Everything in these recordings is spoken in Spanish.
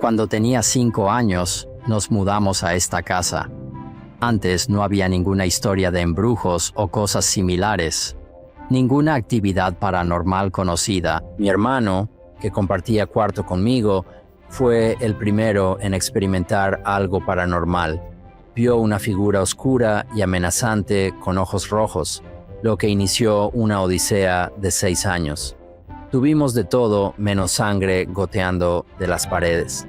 Cuando tenía 5 años, nos mudamos a esta casa. Antes no había ninguna historia de embrujos o cosas similares. Ninguna actividad paranormal conocida. Mi hermano, que compartía cuarto conmigo, fue el primero en experimentar algo paranormal. Vio una figura oscura y amenazante con ojos rojos, lo que inició una odisea de 6 años. Tuvimos de todo menos sangre goteando de las paredes.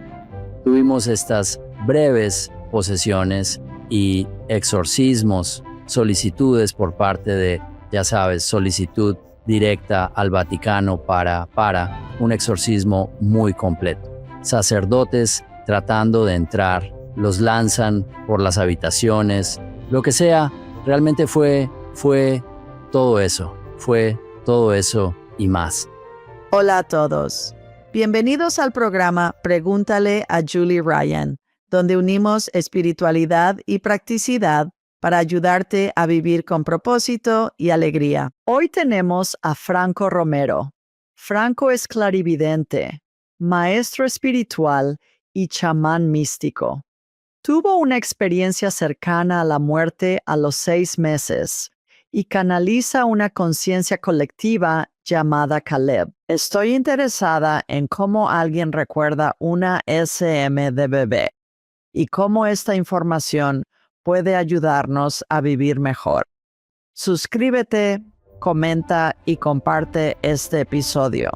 Tuvimos estas breves posesiones y exorcismos, solicitudes por parte de, ya sabes, solicitud directa al Vaticano para un exorcismo muy completo. Sacerdotes tratando de entrar, los lanzan por las habitaciones, lo que sea, realmente fue todo eso y más. Hola a todos. Bienvenidos al programa Pregúntale a Julie Ryan, donde unimos espiritualidad y practicidad para ayudarte a vivir con propósito y alegría. Hoy tenemos a Franco Romero. Franco es clarividente, maestro espiritual y chamán místico. Tuvo una experiencia cercana a la muerte a los 6 meses y canaliza una conciencia colectiva llamada Caleb. Estoy interesada en cómo alguien recuerda una SM de bebé y cómo esta información puede ayudarnos a vivir mejor. Suscríbete, comenta y comparte este episodio.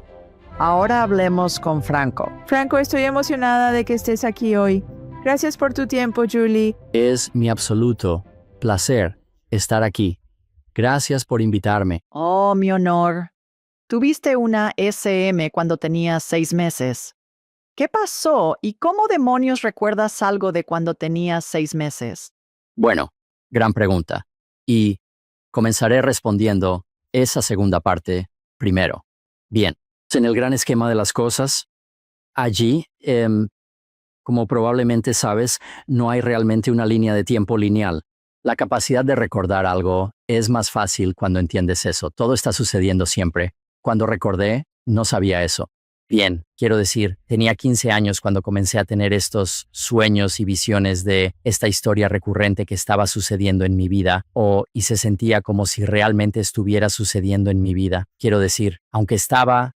Ahora hablemos con Franco. Franco, estoy emocionada de que estés aquí hoy. Gracias por tu tiempo, Julie. Es mi absoluto placer estar aquí. Gracias por invitarme. Oh, mi honor. Tuviste una SM cuando tenías 6 meses. ¿Qué pasó y cómo demonios recuerdas algo de cuando tenías 6 meses? Bueno, gran pregunta. Y comenzaré respondiendo esa segunda parte primero. Bien, en el gran esquema de las cosas, allí, como probablemente sabes, no hay realmente una línea de tiempo lineal. La capacidad de recordar algo es más fácil cuando entiendes eso. Todo está sucediendo siempre. Cuando recordé, no sabía eso. Bien, quiero decir, tenía 15 años cuando comencé a tener estos sueños y visiones de esta historia recurrente que estaba sucediendo en mi vida, y se sentía como si realmente estuviera sucediendo en mi vida. Quiero decir, aunque estaba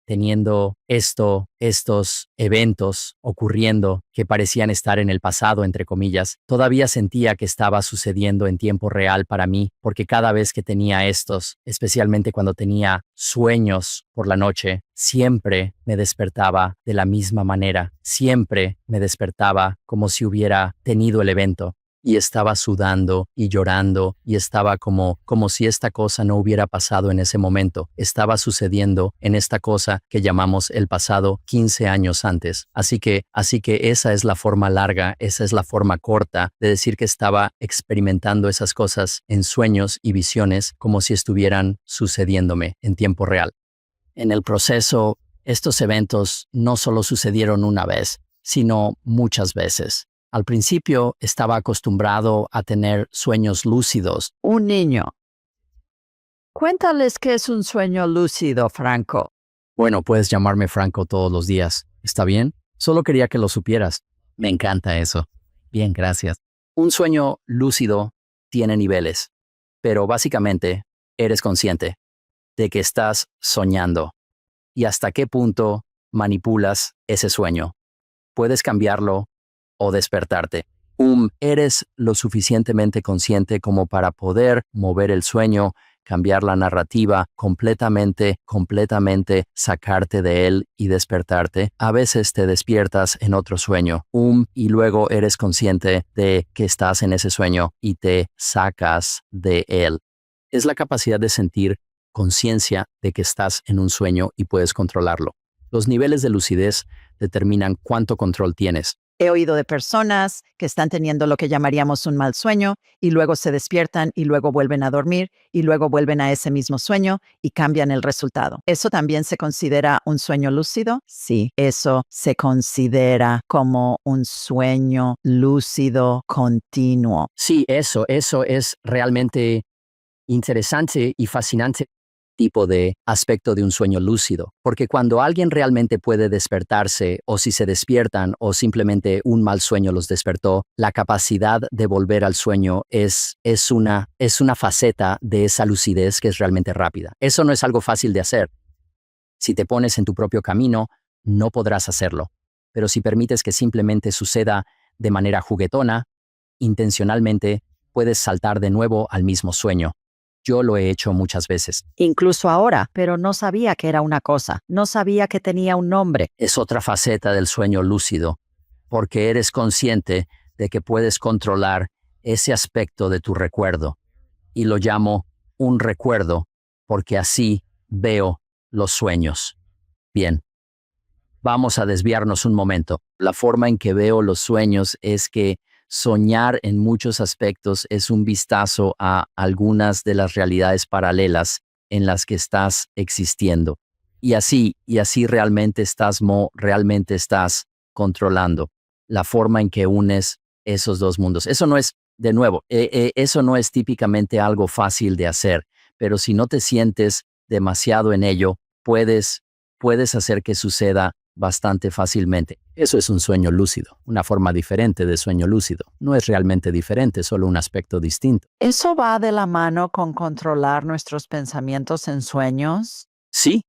teniendo estos eventos ocurriendo que parecían estar en el pasado, entre comillas, todavía sentía que estaba sucediendo en tiempo real para mí, porque cada vez que tenía estos, especialmente cuando tenía sueños por la noche, siempre me despertaba de la misma manera, siempre me despertaba como si hubiera tenido el evento. Y estaba sudando y llorando y estaba como si esta cosa no hubiera pasado en ese momento. Estaba sucediendo en esta cosa que llamamos el pasado 15 años antes. Así que esa es la forma larga, esa es la forma corta de decir que estaba experimentando esas cosas en sueños y visiones como si estuvieran sucediéndome en tiempo real. En el proceso, estos eventos no solo sucedieron una vez, sino muchas veces. Al principio estaba acostumbrado a tener sueños lúcidos. Un niño. Cuéntales qué es un sueño lúcido, Franco. Bueno, puedes llamarme Franco todos los días. ¿Está bien? Solo quería que lo supieras. Me encanta eso. Bien, gracias. Un sueño lúcido tiene niveles, pero básicamente eres consciente de que estás soñando y hasta qué punto manipulas ese sueño. Puedes cambiarlo o despertarte. Eres lo suficientemente consciente como para poder mover el sueño, cambiar la narrativa, completamente sacarte de él y despertarte. A veces te despiertas en otro sueño, y luego eres consciente de que estás en ese sueño y te sacas de él. Es la capacidad de sentir conciencia de que estás en un sueño y puedes controlarlo. Los niveles de lucidez determinan cuánto control tienes. He oído de personas que están teniendo lo que llamaríamos un mal sueño y luego se despiertan y luego vuelven a dormir y luego vuelven a ese mismo sueño y cambian el resultado. ¿Eso también se considera un sueño lúcido? Sí, eso se considera como un sueño lúcido continuo. Sí, eso es realmente interesante y fascinante. tipo de aspecto de un sueño lúcido, porque cuando alguien realmente puede despertarse, o si se despiertan o simplemente un mal sueño los despertó, la capacidad de volver al sueño es una faceta de esa lucidez que es realmente rápida. Eso no es algo fácil de hacer. Si te pones en tu propio camino, no podrás hacerlo, pero si permites que simplemente suceda de manera juguetona, intencionalmente, puedes saltar de nuevo al mismo sueño. Yo lo he hecho muchas veces. Incluso ahora, pero no sabía que era una cosa, no sabía que tenía un nombre. Es otra faceta del sueño lúcido, porque eres consciente de que puedes controlar ese aspecto de tu recuerdo. Y lo llamo un recuerdo, porque así veo los sueños. Bien, vamos a desviarnos un momento. La forma en que veo los sueños es que soñar en muchos aspectos es un vistazo a algunas de las realidades paralelas en las que estás existiendo. Y así realmente estás controlando la forma en que unes esos dos mundos. Eso no es, de nuevo, eso no es típicamente algo fácil de hacer, pero si no te sientes demasiado en ello, puedes hacer que suceda bastante fácilmente. Eso es un sueño lúcido, una forma diferente de sueño lúcido. No es realmente diferente, solo un aspecto distinto. ¿Eso va de la mano con controlar nuestros pensamientos en sueños? Sí,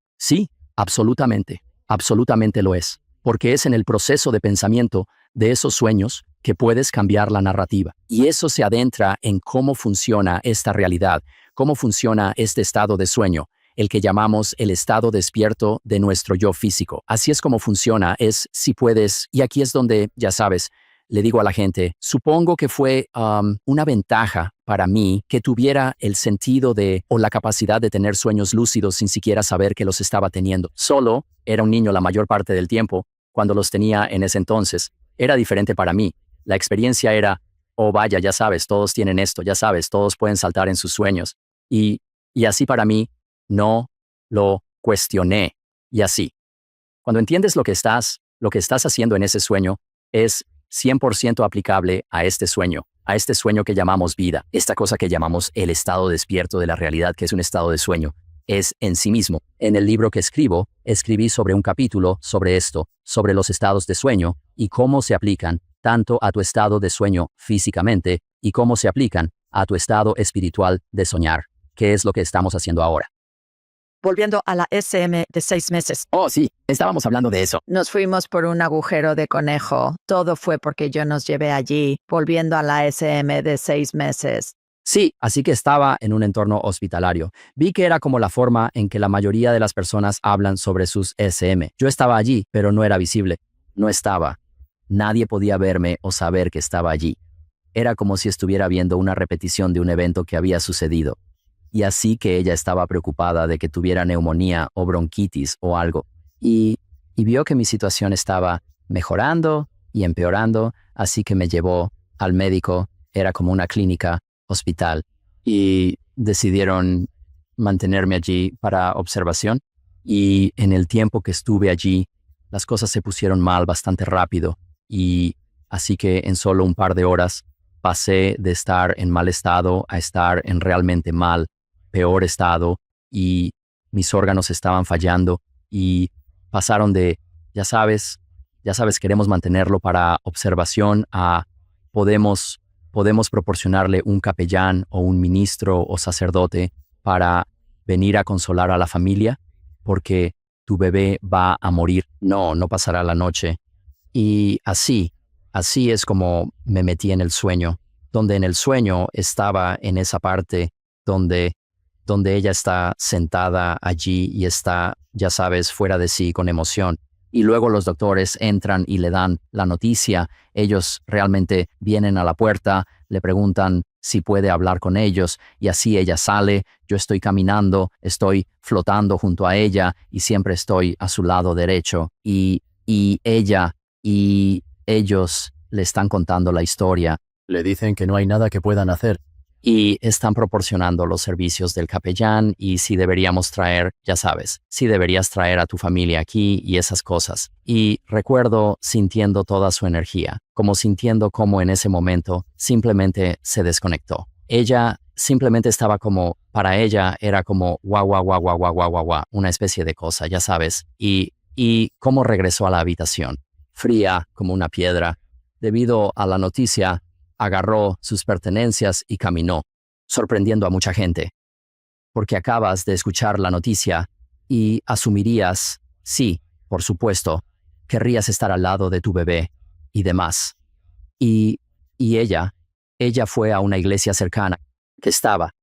absolutamente. Absolutamente lo es. Porque es en el proceso de pensamiento de esos sueños que puedes cambiar la narrativa. Y eso se adentra en cómo funciona esta realidad, cómo funciona este estado de sueño, el que llamamos el estado despierto de nuestro yo físico. Así es como funciona, es si puedes, y aquí es donde, ya sabes, le digo a la gente, supongo que fue una ventaja para mí que tuviera el sentido o la capacidad de tener sueños lúcidos sin siquiera saber que los estaba teniendo. Solo era un niño la mayor parte del tiempo cuando los tenía en ese entonces. Era diferente para mí. La experiencia era, oh vaya, ya sabes, todos tienen esto, ya sabes, todos pueden saltar en sus sueños. Y así para mí, no lo cuestioné. Y así. Cuando entiendes lo que estás haciendo en ese sueño, es 100% aplicable a este sueño que llamamos vida, esta cosa que llamamos el estado despierto de la realidad, que es un estado de sueño, es en sí mismo. En el libro que escribí sobre un capítulo sobre esto, sobre los estados de sueño y cómo se aplican tanto a tu estado de sueño físicamente y cómo se aplican a tu estado espiritual de soñar, que es lo que estamos haciendo ahora. Volviendo a la SM de 6 meses. Oh, sí, estábamos hablando de eso. Nos fuimos por un agujero de conejo. Todo fue porque yo nos llevé allí, volviendo a la SM de 6 meses. Sí, así que estaba en un entorno hospitalario. Vi que era como la forma en que la mayoría de las personas hablan sobre sus SM. Yo estaba allí, pero no era visible. No estaba. Nadie podía verme o saber que estaba allí. Era como si estuviera viendo una repetición de un evento que había sucedido. Y así que ella estaba preocupada de que tuviera neumonía o bronquitis o algo. Y vio que mi situación estaba mejorando y empeorando, así que me llevó al médico. Era como una clínica, hospital, y decidieron mantenerme allí para observación. Y en el tiempo que estuve allí, las cosas se pusieron mal bastante rápido. Y así que en solo un par de horas pasé de estar en mal estado a estar en realmente peor estado, y mis órganos estaban fallando y pasaron de, ya sabes, queremos mantenerlo para observación a podemos proporcionarle un capellán o un ministro o sacerdote para venir a consolar a la familia porque tu bebé va a morir. No pasará la noche. Y así es como me metí en el sueño, donde en el sueño estaba en esa parte donde ella está sentada allí y está, ya sabes, fuera de sí con emoción. Y luego los doctores entran y le dan la noticia. Ellos realmente vienen a la puerta, le preguntan si puede hablar con ellos, y así ella sale. Yo estoy caminando, estoy flotando junto a ella y siempre estoy a su lado derecho. Y ella y ellos le están contando la historia. Le dicen que no hay nada que puedan hacer. Y están proporcionando los servicios del capellán y si deberíamos traer, ya sabes, si deberías traer a tu familia aquí y esas cosas. Y recuerdo sintiendo toda su energía, como sintiendo cómo en ese momento simplemente se desconectó. Ella simplemente estaba como para ella era como guau, guau, guau, guau, guau, guau, guau, guau, una especie de cosa, ya sabes. Y cómo regresó a la habitación, fría como una piedra. Debido a la noticia, agarró sus pertenencias y caminó, sorprendiendo a mucha gente. Porque acabas de escuchar la noticia y asumirías, sí, por supuesto, querrías estar al lado de tu bebé y demás. Y ella fue a una iglesia cercana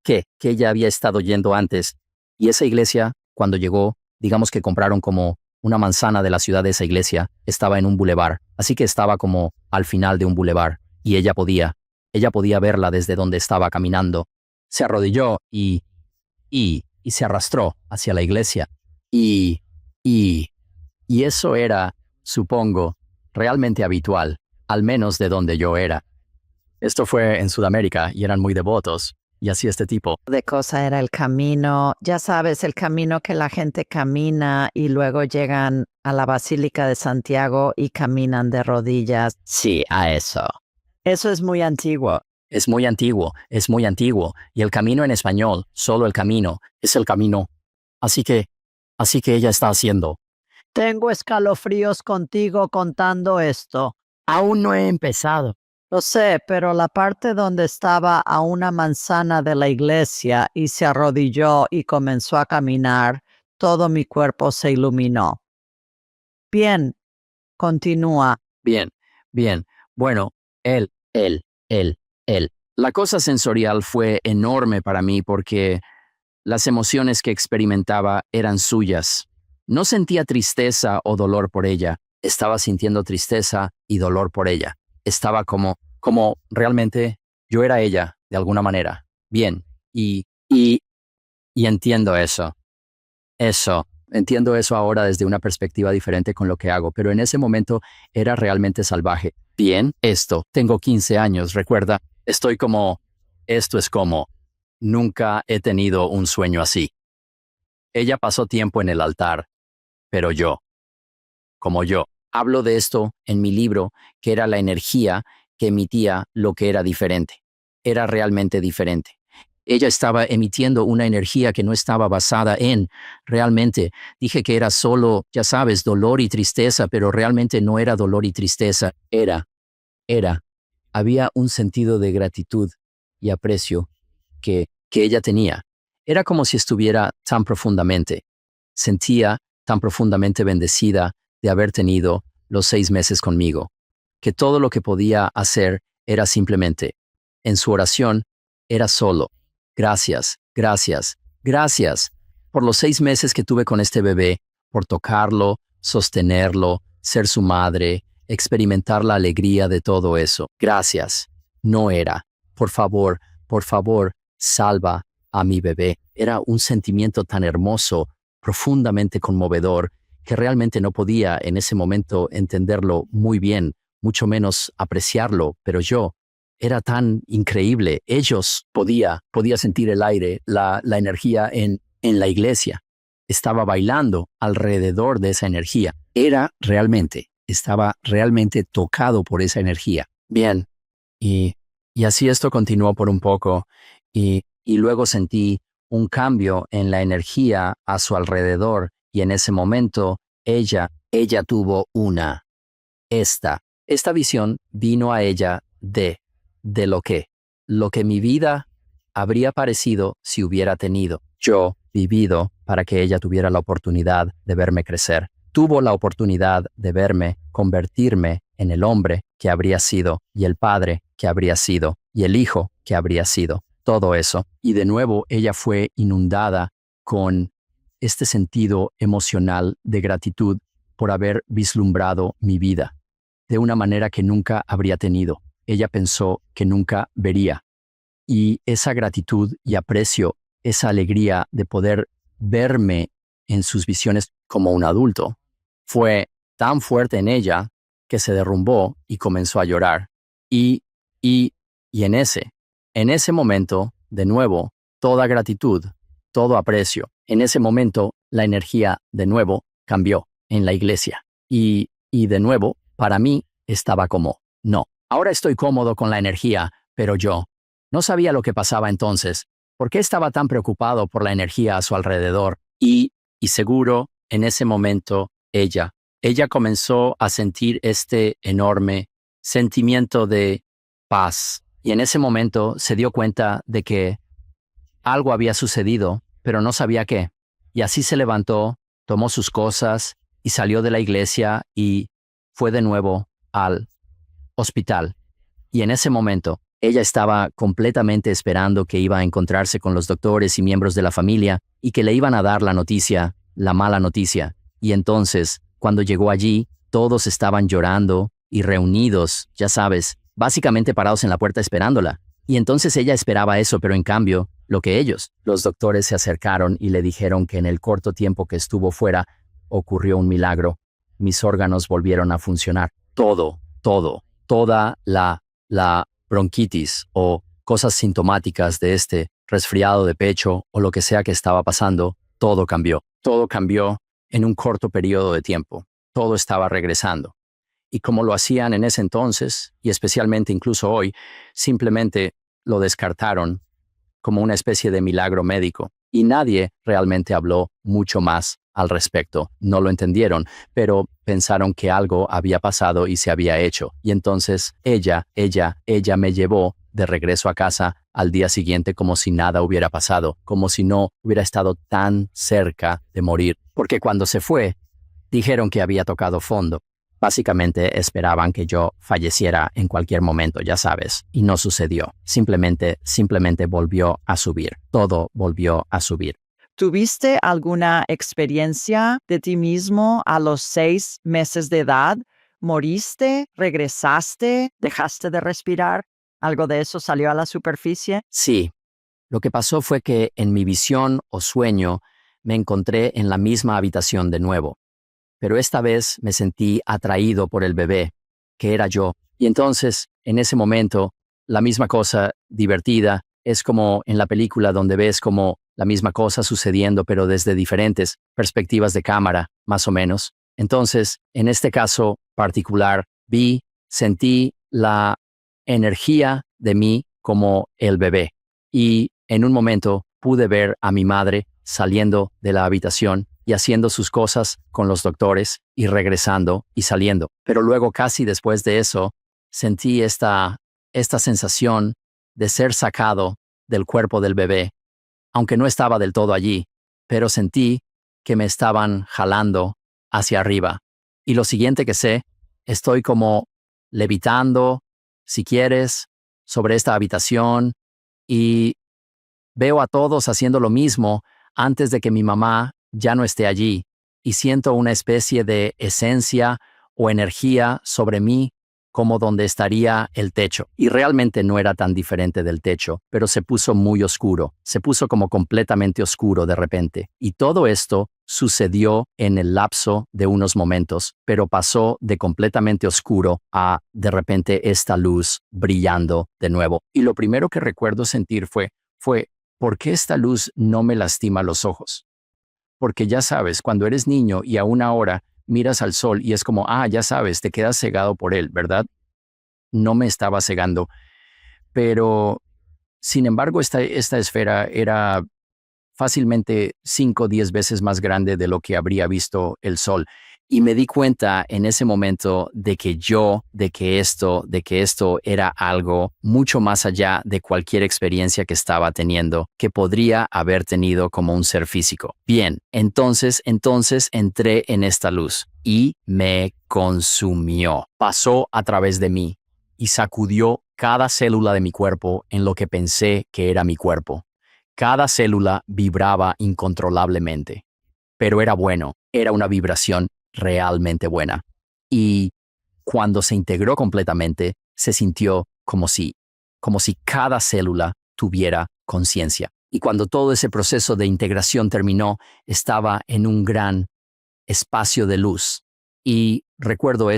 que ella había estado yendo antes. Y esa iglesia, cuando llegó, digamos que compraron como una manzana de la ciudad de esa iglesia, estaba en un bulevar. Así que estaba como al final de un bulevar. Y ella podía verla desde donde estaba caminando. Se arrodilló y se arrastró hacia la iglesia. Y eso era, supongo, realmente habitual, al menos de donde yo era. Esto fue en Sudamérica y eran muy devotos, y así este tipo. De cosa era el camino, ya sabes, el camino que la gente camina y luego llegan a la Basílica de Santiago y caminan de rodillas. Sí, a eso. Eso es muy antiguo. Es muy antiguo, y el camino en español, solo el camino, es el camino. Así que ella está haciendo. Tengo escalofríos contigo contando esto. Aún no he empezado. Lo sé, pero la parte donde estaba a una manzana de la iglesia y se arrodilló y comenzó a caminar, todo mi cuerpo se iluminó. Bien, continúa. Bien. Bueno, él. La cosa sensorial fue enorme para mí porque las emociones que experimentaba eran suyas. No sentía tristeza o dolor por ella. Estaba sintiendo tristeza y dolor por ella. Estaba como realmente yo era ella, de alguna manera. Bien, y entiendo eso. Entiendo eso ahora desde una perspectiva diferente con lo que hago, pero en ese momento era realmente salvaje. Bien, tengo 15 años, recuerda, esto es como, nunca he tenido un sueño así. Ella pasó tiempo en el altar, pero como yo, hablo de esto en mi libro, que era la energía que emitía lo que era diferente. Era realmente diferente. Ella estaba emitiendo una energía que no estaba basada en, realmente, dije que era solo, ya sabes, dolor y tristeza, pero realmente no era dolor y tristeza. Había un sentido de gratitud y aprecio que ella tenía. Era como si estuviera tan profundamente, sentía tan profundamente bendecida de haber tenido los 6 meses conmigo, que todo lo que podía hacer era simplemente, en su oración, era solo, gracias por los 6 meses que tuve con este bebé, por tocarlo, sostenerlo, ser su madre, experimentar la alegría de todo eso. Gracias. No era, por favor, salva a mi bebé. Era un sentimiento tan hermoso, profundamente conmovedor, que realmente no podía en ese momento entenderlo muy bien, mucho menos apreciarlo, pero yo, era tan increíble. Ellos podía sentir el aire, la energía en la iglesia. Estaba bailando alrededor de esa energía. Estaba realmente tocado por esa energía. Bien, y así esto continuó por un poco, y luego sentí un cambio en la energía a su alrededor, y en ese momento ella tuvo esta visión vino a ella de lo que mi vida habría parecido si hubiera tenido yo vivido para que ella tuviera la oportunidad de verme crecer. Tuvo la oportunidad de verme convertirme en el hombre que habría sido, y el padre que habría sido, y el hijo que habría sido. Todo eso. Y de nuevo ella fue inundada con este sentido emocional de gratitud por haber vislumbrado mi vida de una manera que nunca habría tenido. Ella pensó que nunca vería. Y esa gratitud y aprecio, esa alegría de poder verme en sus visiones como un adulto, fue tan fuerte en ella que se derrumbó y comenzó a llorar. Y en ese momento, de nuevo, toda gratitud, todo aprecio. En ese momento, la energía, de nuevo, cambió en la iglesia. Y de nuevo, para mí, estaba como, no, ahora estoy cómodo con la energía, pero yo no sabía lo que pasaba entonces. ¿Por qué estaba tan preocupado por la energía a su alrededor? Y seguro, en ese momento, ella comenzó a sentir este enorme sentimiento de paz. Y en ese momento se dio cuenta de que algo había sucedido, pero no sabía qué. Y así se levantó, tomó sus cosas y salió de la iglesia y fue de nuevo al hospital. Y en ese momento, ella estaba completamente esperando que iba a encontrarse con los doctores y miembros de la familia y que le iban a dar la noticia, la mala noticia. Y entonces, cuando llegó allí, todos estaban llorando y reunidos, ya sabes, básicamente parados en la puerta esperándola. Y entonces ella esperaba eso, pero en cambio, los doctores se acercaron y le dijeron que en el corto tiempo que estuvo fuera, ocurrió un milagro. Mis órganos volvieron a funcionar. Toda la bronquitis o cosas sintomáticas de este resfriado de pecho o lo que sea que estaba pasando, todo cambió. Todo cambió en un corto periodo de tiempo. Todo estaba regresando. Y como lo hacían en ese entonces, y especialmente incluso hoy, simplemente lo descartaron como una especie de milagro médico. Y nadie realmente habló mucho más al respecto. No lo entendieron, pero pensaron que algo había pasado y se había hecho. Y entonces ella me llevó de regreso a casa al día siguiente como si nada hubiera pasado, como si no hubiera estado tan cerca de morir. Porque cuando se fue, dijeron que había tocado fondo. Básicamente esperaban que yo falleciera en cualquier momento, ya sabes, y no sucedió. Simplemente volvió a subir. Todo volvió a subir. ¿Tuviste alguna experiencia de ti mismo a los 6 meses de edad? ¿Moriste? ¿Regresaste? ¿Dejaste de respirar? ¿Algo de eso salió a la superficie? Sí, lo que pasó fue que en mi visión o sueño me encontré en la misma habitación de nuevo. Pero esta vez me sentí atraído por el bebé, que era yo. Y entonces, en ese momento, la misma cosa divertida es como en la película donde ves como la misma cosa sucediendo, pero desde diferentes perspectivas de cámara, más o menos. Entonces, en este caso particular, sentí la energía de mí como el bebé. Y en un momento pude ver a mi madre saliendo de la habitación y haciendo sus cosas con los doctores y regresando y saliendo. Pero luego, casi después de eso, sentí esta sensación de ser sacado del cuerpo del bebé, aunque no estaba del todo allí, pero sentí que me estaban jalando hacia arriba. Y lo siguiente que sé, estoy como levitando, si quieres, sobre esta habitación y veo a todos haciendo lo mismo antes de que mi mamá ya no esté allí, y siento una especie de esencia o energía sobre mí como donde estaría el techo. Y realmente no era tan diferente del techo, pero se puso muy oscuro, se puso como completamente oscuro de repente. Y todo esto sucedió en el lapso de unos momentos, pero pasó de completamente oscuro a de repente esta luz brillando de nuevo. Y lo primero que recuerdo sentir fue, ¿por qué esta luz no me lastima los ojos? Porque ya sabes, cuando eres niño y aún ahora miras al sol y es como, ya sabes, te quedas cegado por él, ¿verdad? No me estaba cegando, pero sin embargo esta esfera era fácilmente 5 o 10 veces más grande de lo que habría visto el sol. Y me di cuenta en ese momento de que esto era algo mucho más allá de cualquier experiencia que estaba teniendo, que podría haber tenido como un ser físico. Bien, entonces entré en esta luz y me consumió. Pasó a través de mí y sacudió cada célula de mi cuerpo en lo que pensé que era mi cuerpo. Cada célula vibraba incontrolablemente, pero era bueno, era una vibración realmente buena. Y cuando se integró completamente, se sintió como si cada célula tuviera conciencia. Y cuando todo ese proceso de integración terminó, estaba en un gran espacio de luz. Y recuerdo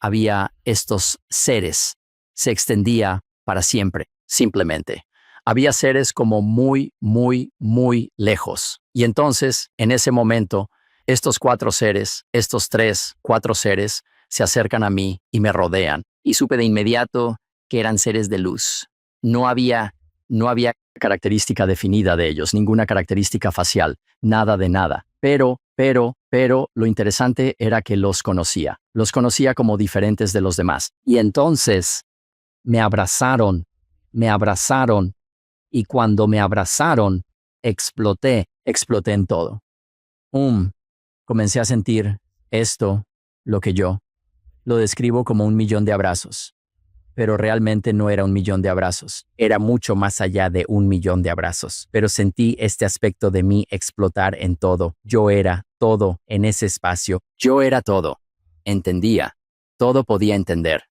había estos seres, se extendía para siempre, simplemente. Había seres como muy, muy, muy lejos. Y entonces, en ese momento, estos 4 seres, estos 3, 4 seres, se acercan a mí y me rodean. Y supe de inmediato que eran seres de luz. No había No había característica definida de ellos, ninguna característica facial, nada de nada. Pero, lo interesante era que los conocía. Los conocía como diferentes de los demás. Y entonces me abrazaron, y cuando me abrazaron, exploté en todo. Comencé a sentir esto, lo que yo lo describo como 1.000.000 de abrazos. Pero realmente no era 1.000.000 de abrazos. Era mucho más allá de 1.000.000 de abrazos. Pero sentí este aspecto de mí explotar en todo. Yo era todo en ese espacio. Yo era todo. Entendía. Todo podía entender.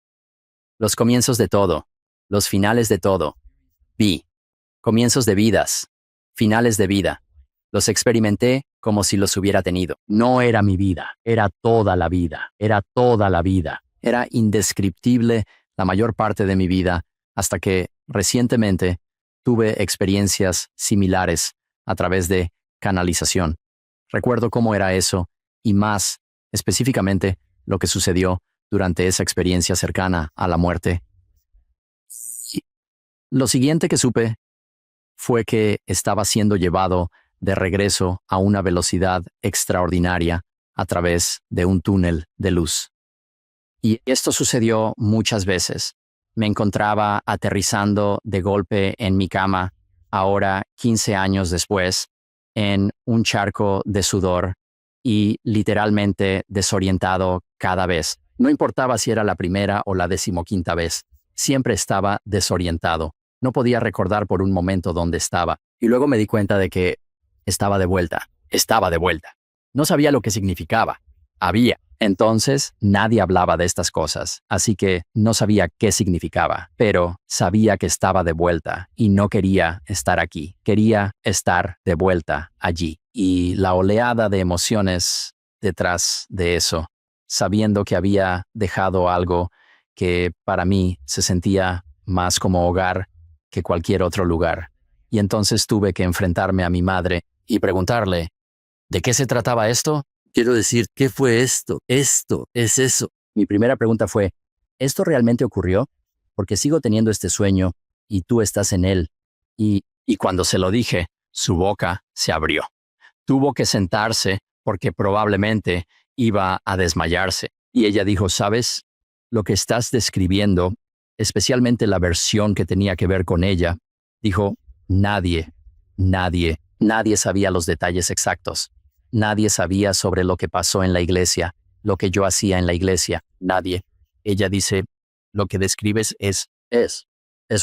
Los comienzos de todo. Los finales de todo. Vi. Comienzos de vidas. Finales de vida. Los experimenté como si los hubiera tenido. No era mi vida. Era toda la vida. Era toda la vida. Era indescriptible la mayor parte de mi vida, hasta que recientemente tuve experiencias similares a través de canalización. Recuerdo cómo era eso y más específicamente lo que sucedió durante esa experiencia cercana a la muerte. Y lo siguiente que supe fue que estaba siendo llevado de regreso a una velocidad extraordinaria a través de un túnel de luz. Y esto sucedió muchas veces. Me encontraba aterrizando de golpe en mi cama, ahora 15 años después, en un charco de sudor y literalmente desorientado cada vez. No importaba si era la primera o la 15ª vez, siempre estaba desorientado. No podía recordar por un momento dónde estaba. Y luego me di cuenta de que estaba de vuelta. No sabía lo que significaba. Entonces, nadie hablaba de estas cosas, así que no sabía qué significaba, pero sabía que estaba de vuelta y no quería estar aquí. Quería estar de vuelta allí. Y la oleada de emociones detrás de eso, sabiendo que había dejado algo que para mí se sentía más como hogar que cualquier otro lugar. Y entonces tuve que enfrentarme a mi madre y preguntarle, ¿de qué se trataba esto? Quiero decir, ¿qué fue esto? Esto es eso. Mi primera pregunta fue, ¿esto realmente ocurrió? Porque sigo teniendo este sueño y tú estás en él. Y cuando se lo dije, su boca se abrió. Tuvo que sentarse porque probablemente iba a desmayarse. Y ella dijo, ¿sabes? Lo que estás describiendo, especialmente la versión que tenía que ver con ella, dijo, nadie sabía los detalles exactos. Nadie sabía sobre lo que pasó en la iglesia, lo que yo hacía en la iglesia. Nadie. Ella dice, lo que describes es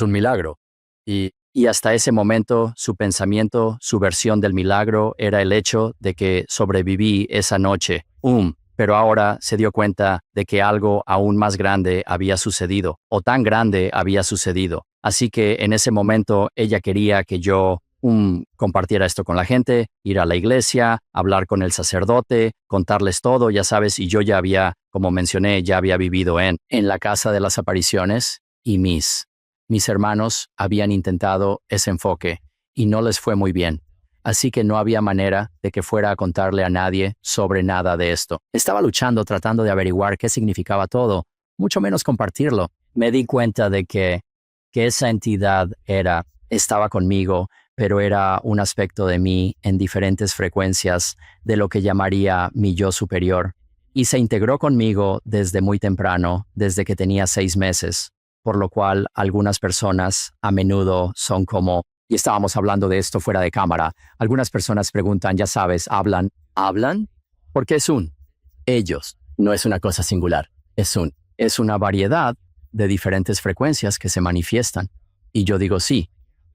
un milagro. Y hasta ese momento, su pensamiento, su versión del milagro era el hecho de que sobreviví esa noche. Pero ahora se dio cuenta de que algo aún más grande había sucedido, o tan grande había sucedido. Así que en ese momento ella quería que yo compartiera esto con la gente, ir a la iglesia, hablar con el sacerdote, contarles todo, ya sabes, y yo ya había, como mencioné, ya había vivido en la casa de las apariciones y mis hermanos habían intentado ese enfoque y no les fue muy bien. Así que no había manera de que fuera a contarle a nadie sobre nada de esto. Estaba luchando, tratando de averiguar qué significaba todo, mucho menos compartirlo. Me di cuenta de que esa entidad estaba conmigo, pero era un aspecto de mí en diferentes frecuencias de lo que llamaría mi yo superior. Y se integró conmigo desde muy temprano, desde que tenía 6 meses, por lo cual algunas personas a menudo son como, y estábamos hablando de esto fuera de cámara, algunas personas preguntan, ya sabes, ¿hablan? ¿Hablan? Porque es ellos, no es una cosa singular, es una variedad de diferentes frecuencias que se manifiestan. Y yo digo sí.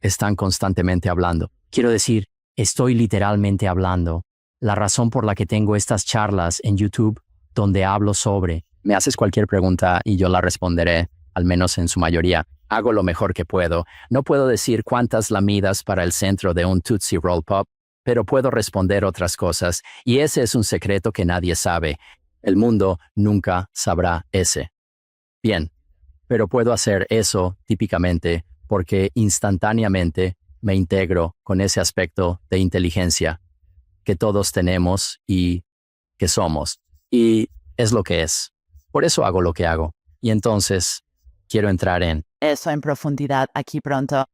Están constantemente hablando. Quiero decir, estoy literalmente hablando. La razón por la que tengo estas charlas en YouTube, donde hablo sobre, me haces cualquier pregunta y yo la responderé, al menos en su mayoría. Hago lo mejor que puedo. No puedo decir cuántas lamidas para el centro de un Tootsie Roll Pop, pero puedo responder otras cosas, y ese es un secreto que nadie sabe. El mundo nunca sabrá ese. Bien, pero puedo hacer eso típicamente porque instantáneamente me integro con ese aspecto de inteligencia que todos tenemos y que somos. Y es lo que es. Por eso hago lo que hago. Y entonces quiero entrar en eso en profundidad aquí pronto.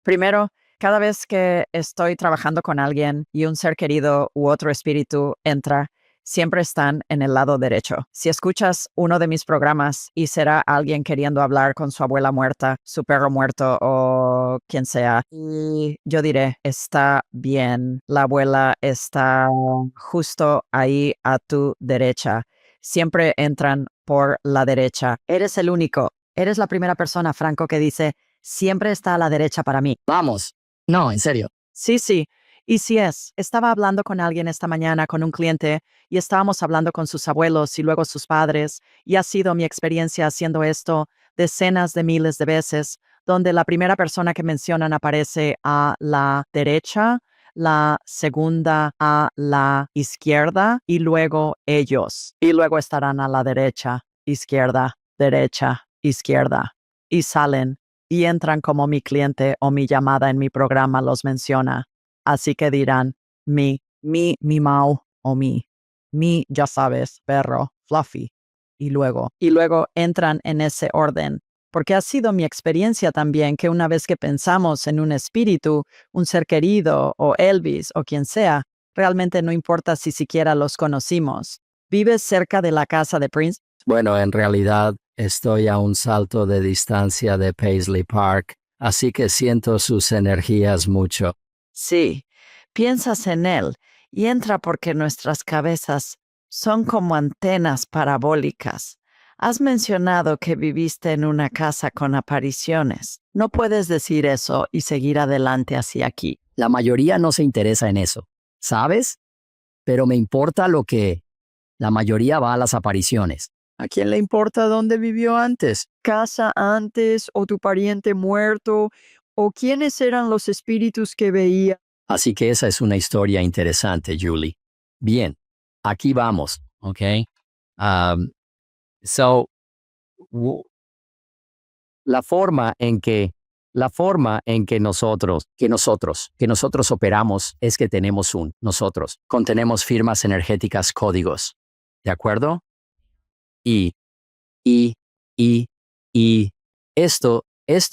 Primero, cada vez que estoy trabajando con alguien y un ser querido u otro espíritu entra, siempre están en el lado derecho. Si escuchas uno de mis programas y será alguien queriendo hablar con su abuela muerta, su perro muerto o quien sea, y yo diré, está bien, la abuela está justo ahí a tu derecha. Siempre entran por la derecha. Eres el único. Eres la primera persona, Franco, que dice, siempre está a la derecha para mí. Vamos. No, en serio. Sí, sí. Y sí es. Estaba hablando con alguien esta mañana, con un cliente, y estábamos hablando con sus abuelos y luego sus padres, y ha sido mi experiencia haciendo esto decenas de miles de veces, donde la primera persona que mencionan aparece a la derecha, la segunda a la izquierda, y luego ellos. Y luego estarán a la derecha, derecha, izquierda, y salen y entran como mi cliente o mi llamada en mi programa los menciona. Así que dirán, mi Mau o mi, ya sabes, perro, Fluffy. Y luego entran en ese orden. Porque ha sido mi experiencia también que una vez que pensamos en un espíritu, un ser querido o Elvis o quien sea, realmente no importa si siquiera los conocimos. ¿Vives cerca de la casa de Prince? Bueno, en realidad estoy a un salto de distancia de Paisley Park, así que siento sus energías mucho. Sí, piensas en él y entra porque nuestras cabezas son como antenas parabólicas. Has mencionado que viviste en una casa con apariciones. No puedes decir eso y seguir adelante hacia aquí. La mayoría no se interesa en eso, ¿sabes? Pero me importa lo que la mayoría va a las apariciones. ¿A quién le importa dónde vivió antes? Casa antes o tu pariente muerto o quiénes eran los espíritus que veía. Así que esa es una historia interesante, Julie. Bien, aquí vamos, ¿ok? Um, so, w- la forma en que nosotros operamos es que tenemos nosotros, contenemos firmas energéticas, códigos, ¿de acuerdo? Y, y, y, y esto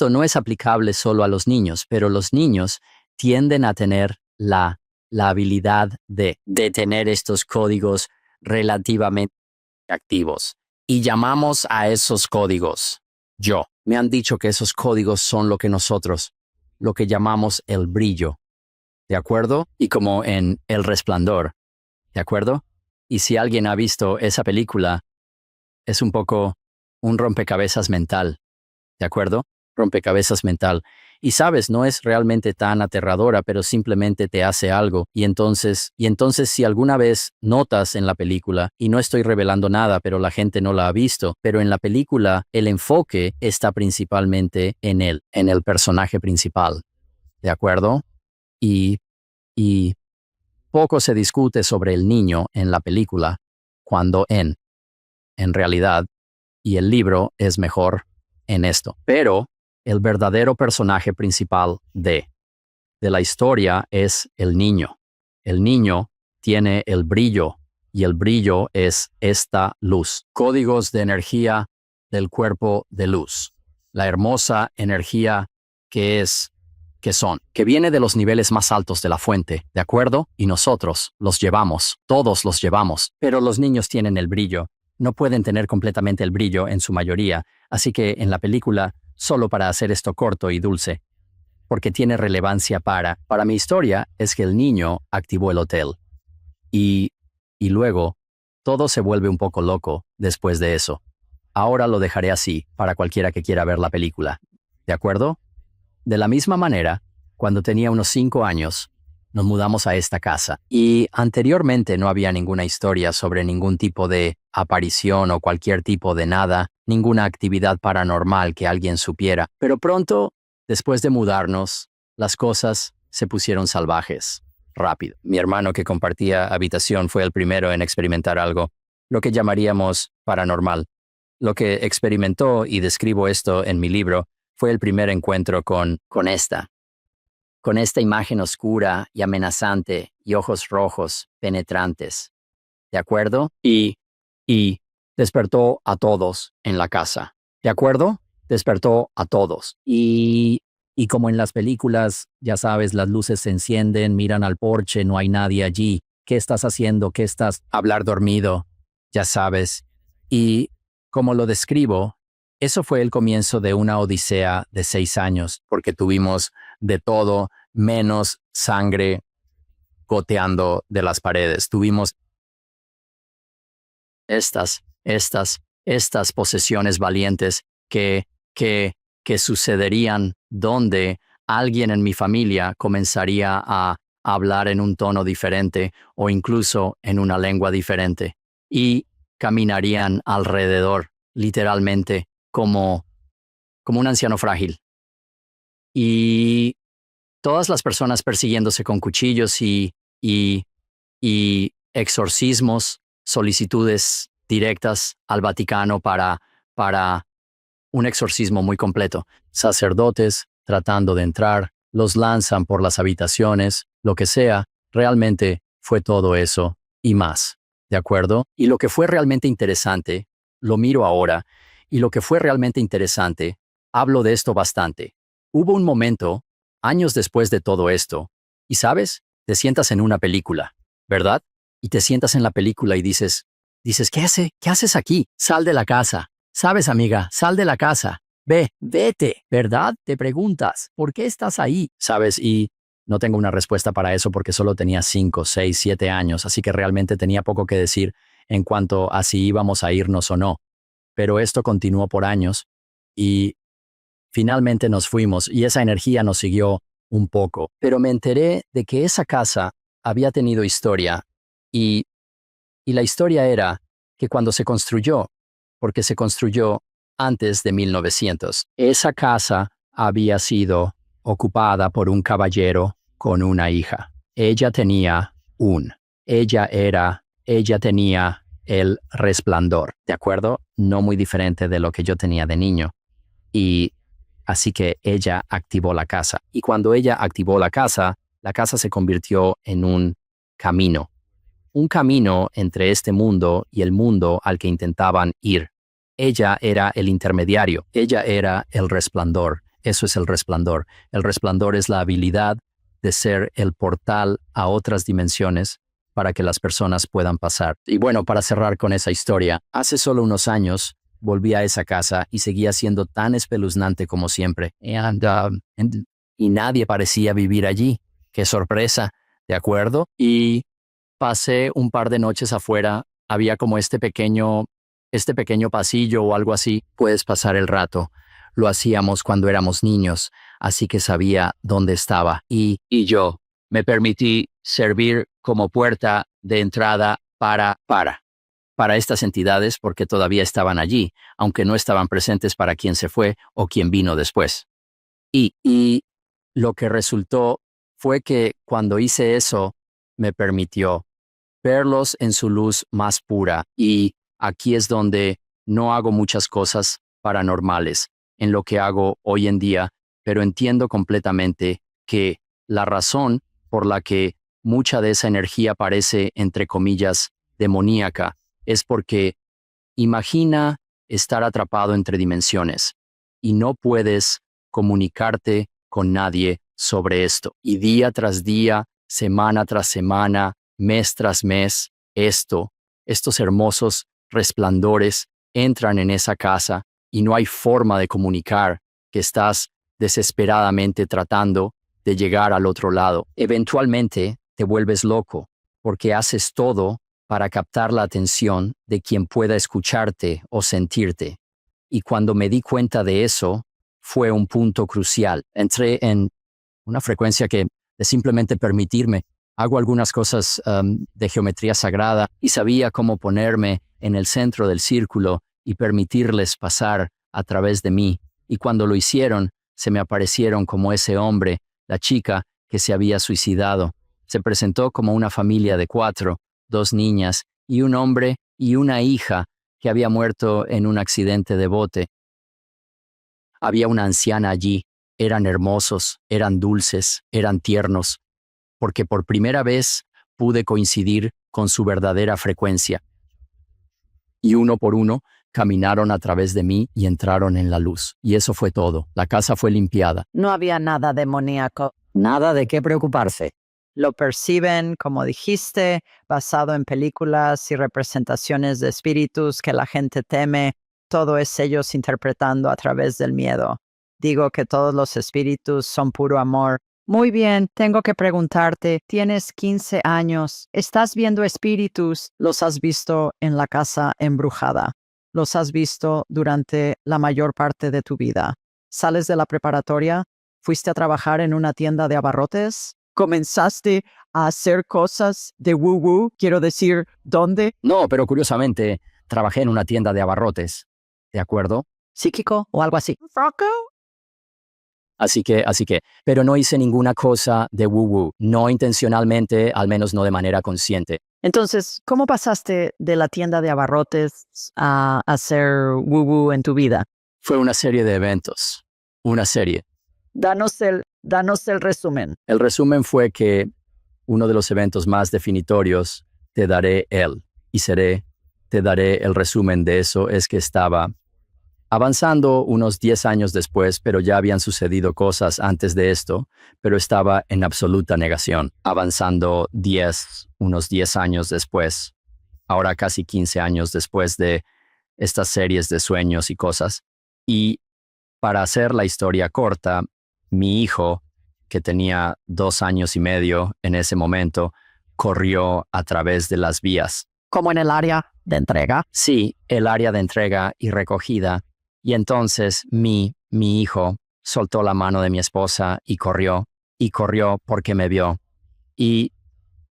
no es aplicable solo a los niños, pero los niños tienden a tener la habilidad de tener estos códigos relativamente activos. Y llamamos a esos códigos yo. Me han dicho que esos códigos son lo que llamamos el brillo, ¿de acuerdo? Y como en El Resplandor, ¿de acuerdo? Y si alguien ha visto esa película, es un poco un rompecabezas mental, ¿de acuerdo? Rompecabezas mental. Y sabes, no es realmente tan aterradora, pero simplemente te hace algo. Y entonces si alguna vez notas en la película, y no estoy revelando nada, pero la gente no la ha visto, pero en la película el enfoque está principalmente en el personaje principal, ¿de acuerdo? Y, y poco se discute sobre el niño en la película, cuando en realidad, y el libro es mejor en esto. Pero el verdadero personaje principal de la historia es el niño. El niño tiene el brillo y el brillo es esta luz. Códigos de energía del cuerpo de luz. La hermosa energía que viene de los niveles más altos de la fuente, ¿de acuerdo? Y nosotros los llevamos, todos los llevamos, pero los niños tienen el brillo. No pueden tener completamente el brillo en su mayoría, así que en la película, solo para hacer esto corto y dulce, porque tiene relevancia para mi historia, es que el niño activó el hotel. Y luego, todo se vuelve un poco loco después de eso. Ahora lo dejaré así para cualquiera que quiera ver la película. ¿De acuerdo? De la misma manera, cuando tenía unos 5 años, nos mudamos a esta casa y anteriormente no había ninguna historia sobre ningún tipo de aparición o cualquier tipo de nada, ninguna actividad paranormal que alguien supiera. Pero pronto, después de mudarnos, las cosas se pusieron salvajes, rápido. Mi hermano que compartía habitación fue el primero en experimentar algo, lo que llamaríamos paranormal. Lo que experimentó, y describo esto en mi libro, fue el primer encuentro con esta imagen oscura y amenazante y ojos rojos penetrantes. ¿De acuerdo? Y despertó a todos en la casa. ¿De acuerdo? Despertó a todos. Y Y como en las películas, ya sabes, las luces se encienden, miran al porche, no hay nadie allí. ¿Qué estás haciendo? ¿Qué estás? Hablar dormido, ya sabes. Y como lo describo, eso fue el comienzo de una odisea de 6 años, porque tuvimos de todo menos sangre goteando de las paredes. Tuvimos estas posesiones valientes que sucederían donde alguien en mi familia comenzaría a hablar en un tono diferente o incluso en una lengua diferente y caminarían alrededor, literalmente, como un anciano frágil. Y todas las personas persiguiéndose con cuchillos y exorcismos, solicitudes directas al Vaticano para un exorcismo muy completo. Sacerdotes tratando de entrar, los lanzan por las habitaciones, lo que sea. Realmente fue todo eso y más, ¿de acuerdo? Y lo que fue realmente interesante, lo miro ahora, y lo que fue realmente interesante, hablo de esto bastante. Hubo un momento, años después de todo esto, y sabes, te sientas en una película, ¿verdad? Y te sientas en la película y dices, ¿qué haces aquí? Sal de la casa. Sabes, amiga, sal de la casa. Vete, ¿verdad? Te preguntas, ¿por qué estás ahí? Sabes, y no tengo una respuesta para eso porque solo tenía 5, 6, 7 años, así que realmente tenía poco que decir en cuanto a si íbamos a irnos o no. Pero esto continuó por años y finalmente nos fuimos y esa energía nos siguió un poco. Pero me enteré de que esa casa había tenido historia y la historia era que cuando se construyó, porque se construyó antes de 1900, esa casa había sido ocupada por un caballero con una hija. Ella tenía el resplandor, ¿de acuerdo? No muy diferente de lo que yo tenía de niño. Y así que ella activó la casa. Y cuando ella activó la casa se convirtió en un camino entre este mundo y el mundo al que intentaban ir. Ella era el intermediario, ella era el resplandor. Eso es el resplandor. El resplandor es la habilidad de ser el portal a otras dimensiones para que las personas puedan pasar. Y bueno, para cerrar con esa historia, hace solo unos años volví a esa casa y seguía siendo tan espeluznante como siempre. Y nadie parecía vivir allí. ¡Qué sorpresa! ¿De acuerdo? Y pasé un par de noches afuera, había como este pequeño pasillo o algo así, puedes pasar el rato. Lo hacíamos cuando éramos niños, así que sabía dónde estaba. Y yo me permití servir como puerta de entrada para estas entidades porque todavía estaban allí, aunque no estaban presentes para quien se fue o quien vino después. Y lo que resultó fue que cuando hice eso, me permitió verlos en su luz más pura. Y aquí es donde no hago muchas cosas paranormales en lo que hago hoy en día, pero entiendo completamente que la razón por la que mucha de esa energía parece, entre comillas, demoníaca, es porque imagina estar atrapado entre dimensiones y no puedes comunicarte con nadie sobre esto. Y día tras día, semana tras semana, mes tras mes, estos hermosos resplandores entran en esa casa y no hay forma de comunicar que estás desesperadamente tratando de llegar al otro lado. Eventualmente te vuelves loco porque haces todo para captar la atención de quien pueda escucharte o sentirte. Y cuando me di cuenta de eso, fue un punto crucial. Entré en una frecuencia de simplemente permitirme. Hago algunas cosas de geometría sagrada y sabía cómo ponerme en el centro del círculo y permitirles pasar a través de mí. Y cuando lo hicieron, se me aparecieron como ese hombre, la chica que se había suicidado. Se presentó como una familia de 4, 2 niñas y un hombre y una hija que había muerto en un accidente de bote. Había una anciana allí. Eran hermosos, eran dulces, eran tiernos, porque por primera vez pude coincidir con su verdadera frecuencia. Y uno por uno caminaron a través de mí y entraron en la luz. Y eso fue todo. La casa fue limpiada. No había nada demoníaco. Nada de qué preocuparse. Lo perciben, como dijiste, basado en películas y representaciones de espíritus que la gente teme. Todo es ellos interpretando a través del miedo. Digo que todos los espíritus son puro amor. Muy bien, tengo que preguntarte, tienes 15 años, estás viendo espíritus, los has visto en la casa embrujada, los has visto durante la mayor parte de tu vida. ¿Sales de la preparatoria? ¿Fuiste a trabajar en una tienda de abarrotes? ¿Comenzaste a hacer cosas de woo-woo? Quiero decir, ¿dónde? No, pero curiosamente, trabajé en una tienda de abarrotes. ¿De acuerdo? ¿Psíquico o algo así? ¿Franco? Así que, pero no hice ninguna cosa de woo-woo. No intencionalmente, al menos no de manera consciente. Entonces, ¿cómo pasaste de la tienda de abarrotes a hacer woo-woo en tu vida? Fue una serie de eventos. Una serie. Danos el resumen. El resumen fue que uno de los eventos más definitorios, te daré te daré el resumen de eso, es que estaba avanzando unos 10 años después, pero ya habían sucedido cosas antes de esto, pero estaba en absoluta negación. Avanzando unos 10 años después, ahora casi 15 años después de estas series de sueños y cosas. Y para hacer la historia corta, mi hijo, que tenía 2 años y medio en ese momento, corrió a través de las vías. ¿Como en el área de entrega? Sí, el área de entrega y recogida. Y entonces mi hijo soltó la mano de mi esposa y corrió porque me vio. Y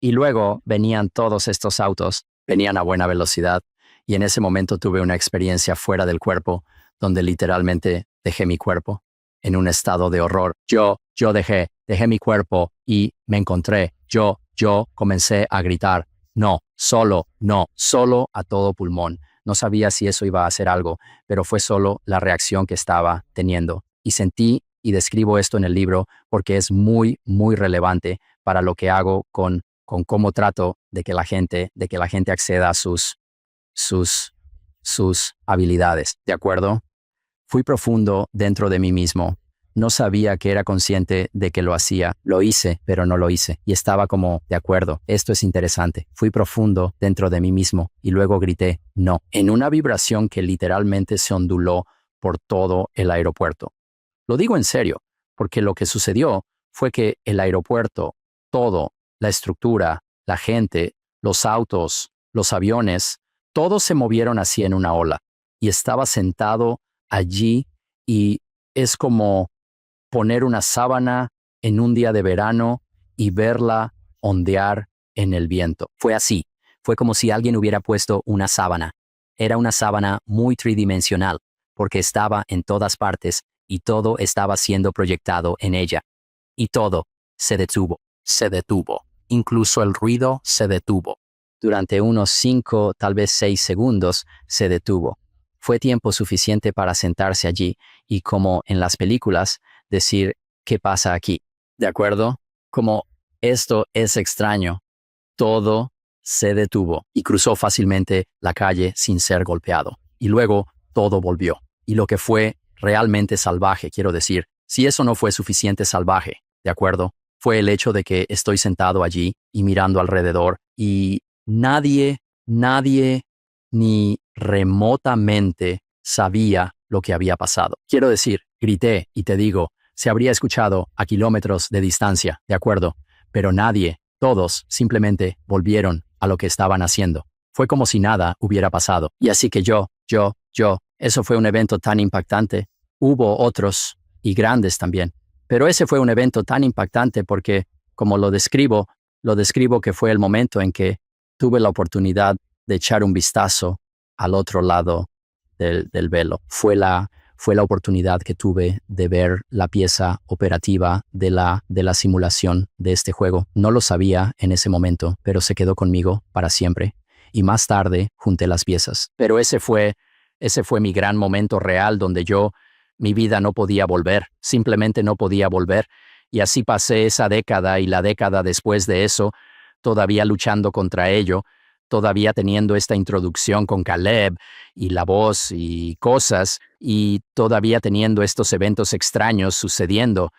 luego venían todos estos autos, venían a buena velocidad, y en ese momento tuve una experiencia fuera del cuerpo, donde literalmente dejé mi cuerpo en un estado de horror. Yo dejé mi cuerpo y me encontré. Yo comencé a gritar, no, solo a todo pulmón. No sabía si eso iba a hacer algo, pero fue solo la reacción que estaba teniendo. Y sentí, y describo esto en el libro, porque es muy, muy relevante para lo que hago con cómo trato de que la gente acceda a sus habilidades. ¿De acuerdo? Fui profundo dentro de mí mismo. No sabía que era consciente de que lo hacía. Lo hice, pero no lo hice. Y estaba como, de acuerdo, esto es interesante. Fui profundo dentro de mí mismo y luego grité, no, en una vibración que literalmente se onduló por todo el aeropuerto. Lo digo en serio, porque lo que sucedió fue que el aeropuerto, todo, la estructura, la gente, los autos, los aviones, todos se movieron así en una ola. Y estaba sentado allí y es como poner una sábana en un día de verano y verla ondear en el viento. Fue así. Fue como si alguien hubiera puesto una sábana. Era una sábana muy tridimensional, porque estaba en todas partes y todo estaba siendo proyectado en ella. Y todo se detuvo. Incluso el ruido se detuvo. Durante unos 5, tal vez 6 segundos, se detuvo. Fue tiempo suficiente para sentarse allí y, como en las películas, decir, ¿qué pasa aquí? ¿De acuerdo? Como esto es extraño. Todo se detuvo y cruzó fácilmente la calle sin ser golpeado. Y luego todo volvió. Y lo que fue realmente salvaje, quiero decir, si eso no fue suficiente salvaje, ¿de acuerdo? Fue el hecho de que estoy sentado allí y mirando alrededor y nadie ni remotamente sabía lo que había pasado. Quiero decir, grité y te digo, se habría escuchado a kilómetros de distancia, ¿de acuerdo? Pero nadie, todos, simplemente volvieron a lo que estaban haciendo. Fue como si nada hubiera pasado. Y así que eso fue un evento tan impactante. Hubo otros, y grandes también. Pero ese fue un evento tan impactante porque, como lo describo que fue el momento en que tuve la oportunidad de echar un vistazo al otro lado del velo. Fue la oportunidad que tuve de ver la pieza operativa de la simulación de este juego. No lo sabía en ese momento, pero se quedó conmigo para siempre. Y más tarde junté las piezas. Pero ese fue mi gran momento real donde mi vida no podía volver. Simplemente no podía volver. Y así pasé esa década y la década después de eso, todavía luchando contra ello, todavía teniendo esta introducción con Caleb y la voz y cosas, y todavía teniendo estos eventos extraños sucediendo.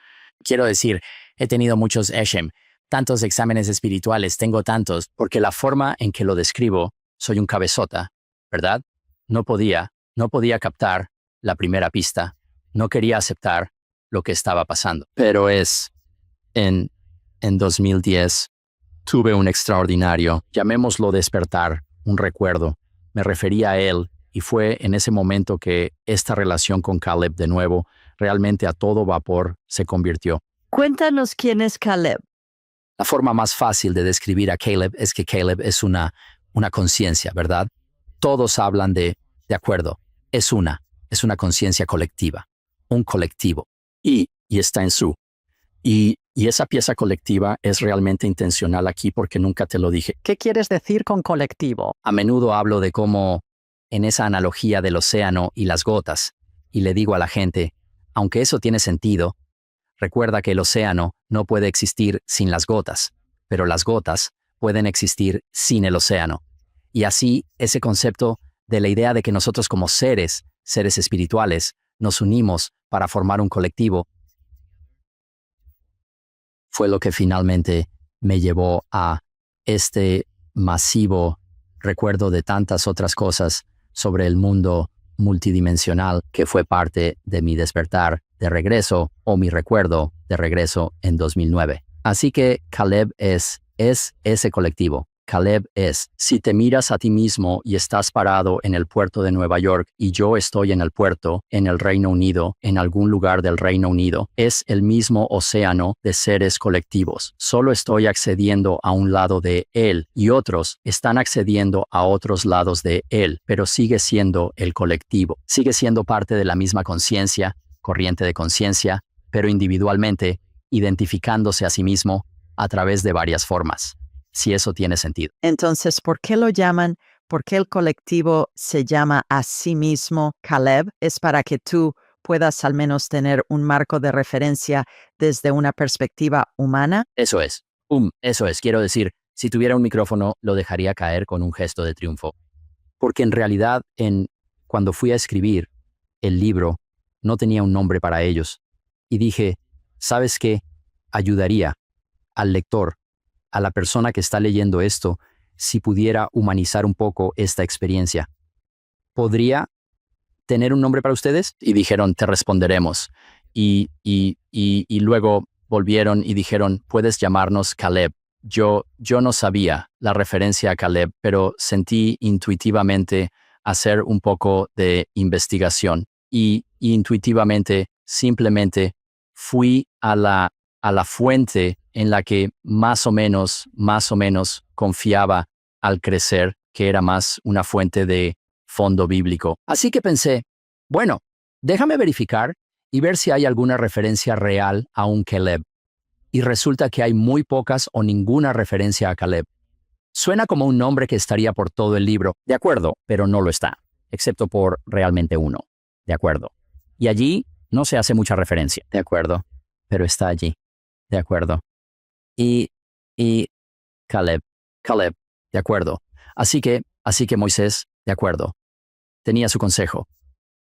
Quiero decir, he tenido muchos Eshem, tantos exámenes espirituales, tengo tantos, porque la forma en que lo describo, soy un cabezota, ¿verdad? No podía captar la primera pista, no quería aceptar lo que estaba pasando. Pero en 2010, tuve un extraordinario, llamémoslo despertar, un recuerdo. Me refería a él y fue en ese momento que esta relación con Caleb de nuevo, realmente a todo vapor, se convirtió. Cuéntanos quién es Caleb. La forma más fácil de describir a Caleb es que Caleb es una conciencia, ¿verdad? Todos hablan de acuerdo, es una conciencia colectiva, un colectivo, y está en su. Y esa pieza colectiva es realmente intencional aquí porque nunca te lo dije. ¿Qué quieres decir con colectivo? A menudo hablo de cómo, en esa analogía del océano y las gotas, y le digo a la gente, aunque eso tiene sentido, recuerda que el océano no puede existir sin las gotas, pero las gotas pueden existir sin el océano. Y así, ese concepto de la idea de que nosotros como seres espirituales, nos unimos para formar un colectivo, fue lo que finalmente me llevó a este masivo recuerdo de tantas otras cosas sobre el mundo multidimensional que fue parte de mi despertar de regreso o mi recuerdo de regreso en 2009. Así que Caleb es ese colectivo. Caleb es, si te miras a ti mismo y estás parado en el puerto de Nueva York y yo estoy en el puerto, en el Reino Unido, en algún lugar del Reino Unido, es el mismo océano de seres colectivos. Solo estoy accediendo a un lado de él y otros están accediendo a otros lados de él, pero sigue siendo el colectivo. Sigue siendo parte de la misma conciencia, corriente de conciencia, pero individualmente, identificándose a sí mismo a través de varias formas. Si eso tiene sentido. Entonces, ¿por qué lo llaman? ¿Por qué el colectivo se llama a sí mismo Caleb? Es para que tú puedas al menos tener un marco de referencia desde una perspectiva humana. Eso es. Quiero decir, si tuviera un micrófono, lo dejaría caer con un gesto de triunfo. Porque en realidad, cuando fui a escribir el libro, no tenía un nombre para ellos. Y dije, ¿sabes qué? Ayudaría al lector, a la persona que está leyendo esto, si pudiera humanizar un poco esta experiencia. ¿Podría tener un nombre para ustedes? Y dijeron, te responderemos. Y luego volvieron y dijeron, puedes llamarnos Caleb. Yo no sabía la referencia a Caleb, pero sentí intuitivamente hacer un poco de investigación. Y intuitivamente, simplemente, fui a la fuente en la que más o menos confiaba al crecer, que era más una fuente de fondo bíblico. Así que pensé, bueno, déjame verificar y ver si hay alguna referencia real a un Caleb. Y resulta que hay muy pocas o ninguna referencia a Caleb. Suena como un nombre que estaría por todo el libro, de acuerdo, pero no lo está, excepto por realmente uno, de acuerdo. Y allí no se hace mucha referencia, de acuerdo, pero está allí, de acuerdo. Y Caleb, de acuerdo. Así que Moisés, de acuerdo. Tenía su consejo.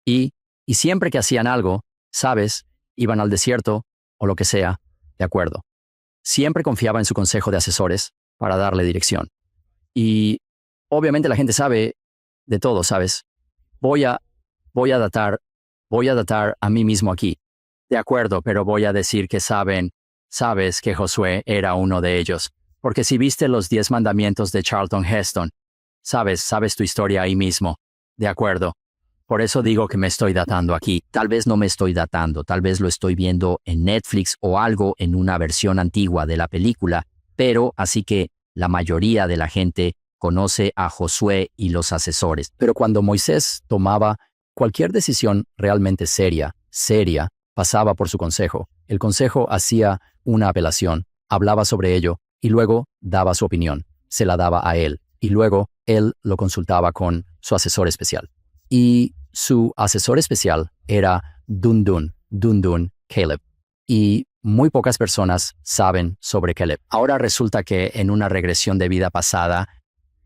Y siempre que hacían algo, ¿sabes? Iban al desierto o lo que sea, de acuerdo. Siempre confiaba en su consejo de asesores para darle dirección. Y obviamente la gente sabe de todo, ¿sabes? Voy a datar a mí mismo aquí. De acuerdo, pero voy a decir que sabes que Josué era uno de ellos. Porque si viste los 10 mandamientos de Charlton Heston, sabes tu historia ahí mismo. De acuerdo. Por eso digo que me estoy datando aquí. Tal vez no me estoy datando, tal vez lo estoy viendo en Netflix o algo en una versión antigua de la película, pero así que la mayoría de la gente conoce a Josué y los asesores. Pero cuando Moisés tomaba cualquier decisión realmente seria, pasaba por su consejo. El consejo hacía una apelación, hablaba sobre ello y luego daba su opinión. Se la daba a él y luego él lo consultaba con su asesor especial. Y su asesor especial era Dundun Caleb. Y muy pocas personas saben sobre Caleb. Ahora resulta que en una regresión de vida pasada,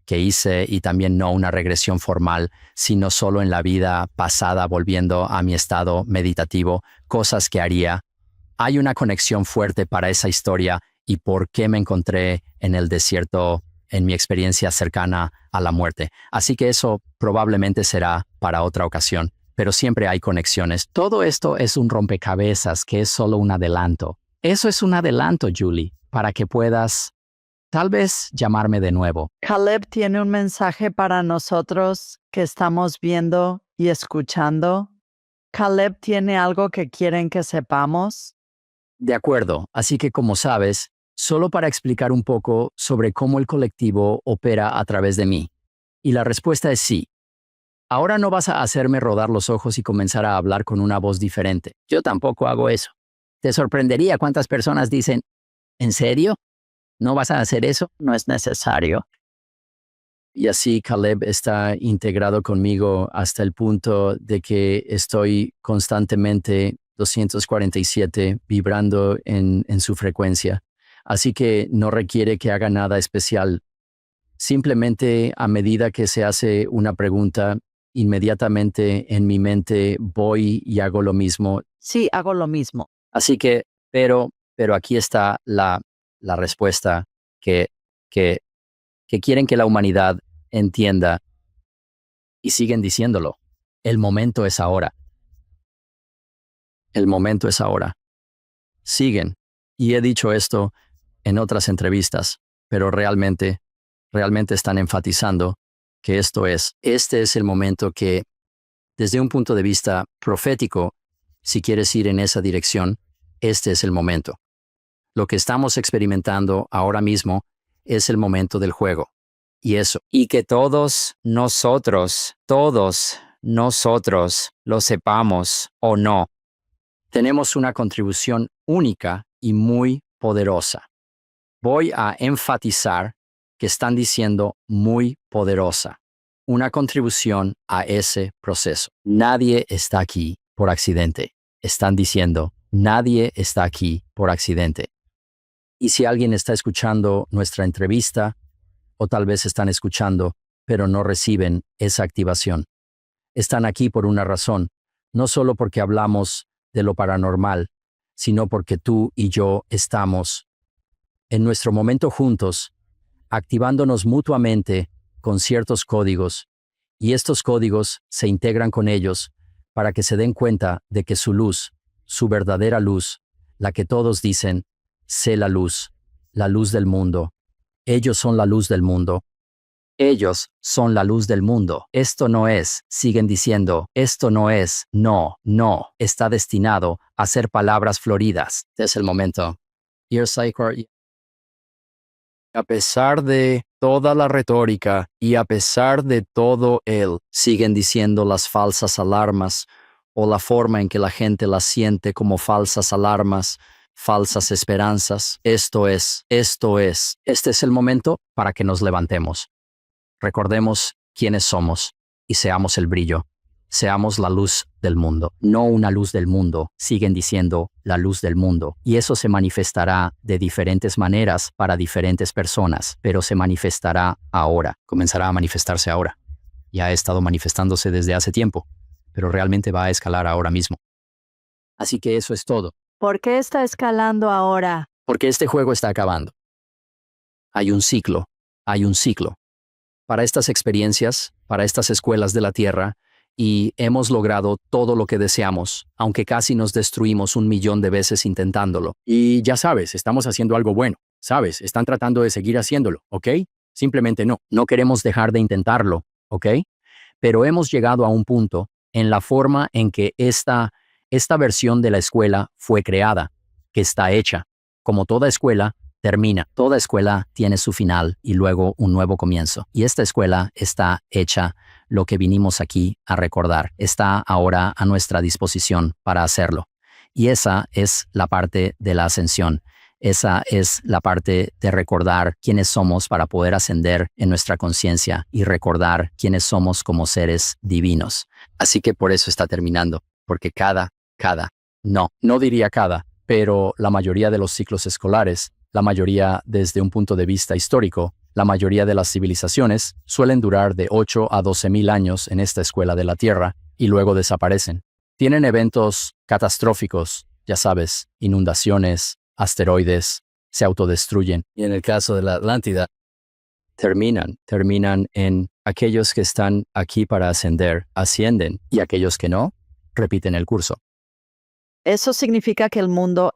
que hice y también no una regresión formal, sino solo en la vida pasada volviendo a mi estado meditativo, cosas que haría. Hay una conexión fuerte para esa historia y por qué me encontré en el desierto en mi experiencia cercana a la muerte. Así que eso probablemente será para otra ocasión, pero siempre hay conexiones. Todo esto es un rompecabezas que es solo un adelanto. Eso es un adelanto, Julie, para que puedas tal vez llamarme de nuevo. Caleb tiene un mensaje para nosotros que estamos viendo y escuchando. Caleb tiene algo que quieren que sepamos. De acuerdo, así que como sabes, solo para explicar un poco sobre cómo el colectivo opera a través de mí. Y la respuesta es sí. Ahora no vas a hacerme rodar los ojos y comenzar a hablar con una voz diferente. Yo tampoco hago eso. Te sorprendería cuántas personas dicen, ¿en serio? ¿No vas a hacer eso? No es necesario. Y así Caleb está integrado conmigo hasta el punto de que estoy constantemente 247 vibrando en su frecuencia. Así que no requiere que haga nada especial. Simplemente a medida que se hace una pregunta, inmediatamente en mi mente voy y hago lo mismo. Sí, hago lo mismo. Así que, pero aquí está la respuesta que quieren que la humanidad entienda y siguen diciéndolo. El momento es ahora. El momento es ahora. Siguen. Y he dicho esto en otras entrevistas, pero realmente están enfatizando que este es el momento que, desde un punto de vista profético, si quieres ir en esa dirección, este es el momento. Lo que estamos experimentando ahora mismo es el momento del juego. Y que todos nosotros lo sepamos o no, tenemos una contribución única y muy poderosa. Voy a enfatizar que están diciendo muy poderosa. Una contribución a ese proceso. Nadie está aquí por accidente. Están diciendo, nadie está aquí por accidente. Y si alguien está escuchando nuestra entrevista, o tal vez están escuchando, pero no reciben esa activación. Están aquí por una razón, no solo porque hablamos de lo paranormal, sino porque tú y yo estamos en nuestro momento juntos, activándonos mutuamente con ciertos códigos, y estos códigos se integran con ellos para que se den cuenta de que su luz, su verdadera luz, la que todos dicen, sé la luz del mundo. Ellos son la luz del mundo. Ellos son la luz del mundo. Esto no es, siguen diciendo, esto no es, no, está destinado a ser palabras floridas. Es el momento. A pesar de toda la retórica y a pesar de todo siguen diciendo las falsas alarmas o la forma en que la gente las siente como falsas alarmas, falsas esperanzas. Este es el momento para que nos levantemos. Recordemos quiénes somos y seamos el brillo. Seamos la luz del mundo, no una luz del mundo, siguen diciendo la luz del mundo. Y eso se manifestará de diferentes maneras para diferentes personas, pero se manifestará ahora, comenzará a manifestarse ahora. Ya ha estado manifestándose desde hace tiempo, pero realmente va a escalar ahora mismo. Así que eso es todo. ¿Por qué está escalando ahora? Porque este juego está acabando. Hay un ciclo. Para estas experiencias, para estas escuelas de la Tierra, y hemos logrado todo lo que deseamos, aunque casi nos destruimos 1,000,000 de veces intentándolo. Y ya sabes, estamos haciendo algo bueno, ¿sabes? Están tratando de seguir haciéndolo, ¿ok? Simplemente no. No queremos dejar de intentarlo, ¿ok? Pero hemos llegado a un punto en la forma en que esta versión de la escuela fue creada, que está hecha. Como toda escuela, termina. Toda escuela tiene su final y luego un nuevo comienzo. Y esta escuela está hecha. Lo que vinimos aquí a recordar está ahora a nuestra disposición para hacerlo. Y esa es la parte de la ascensión. Esa es la parte de recordar quiénes somos para poder ascender en nuestra conciencia y recordar quiénes somos como seres divinos. Así que por eso está terminando, porque no diría cada, pero la mayoría de los ciclos escolares, la mayoría desde un punto de vista histórico, La mayoría de las civilizaciones suelen durar de 8 a 12,000 años en esta escuela de la Tierra y luego desaparecen. Tienen eventos catastróficos, ya sabes, inundaciones, asteroides, se autodestruyen. Y en el caso de la Atlántida, terminan en aquellos que están aquí para ascender, ascienden, y aquellos que no, repiten el curso. Eso significa que el mundo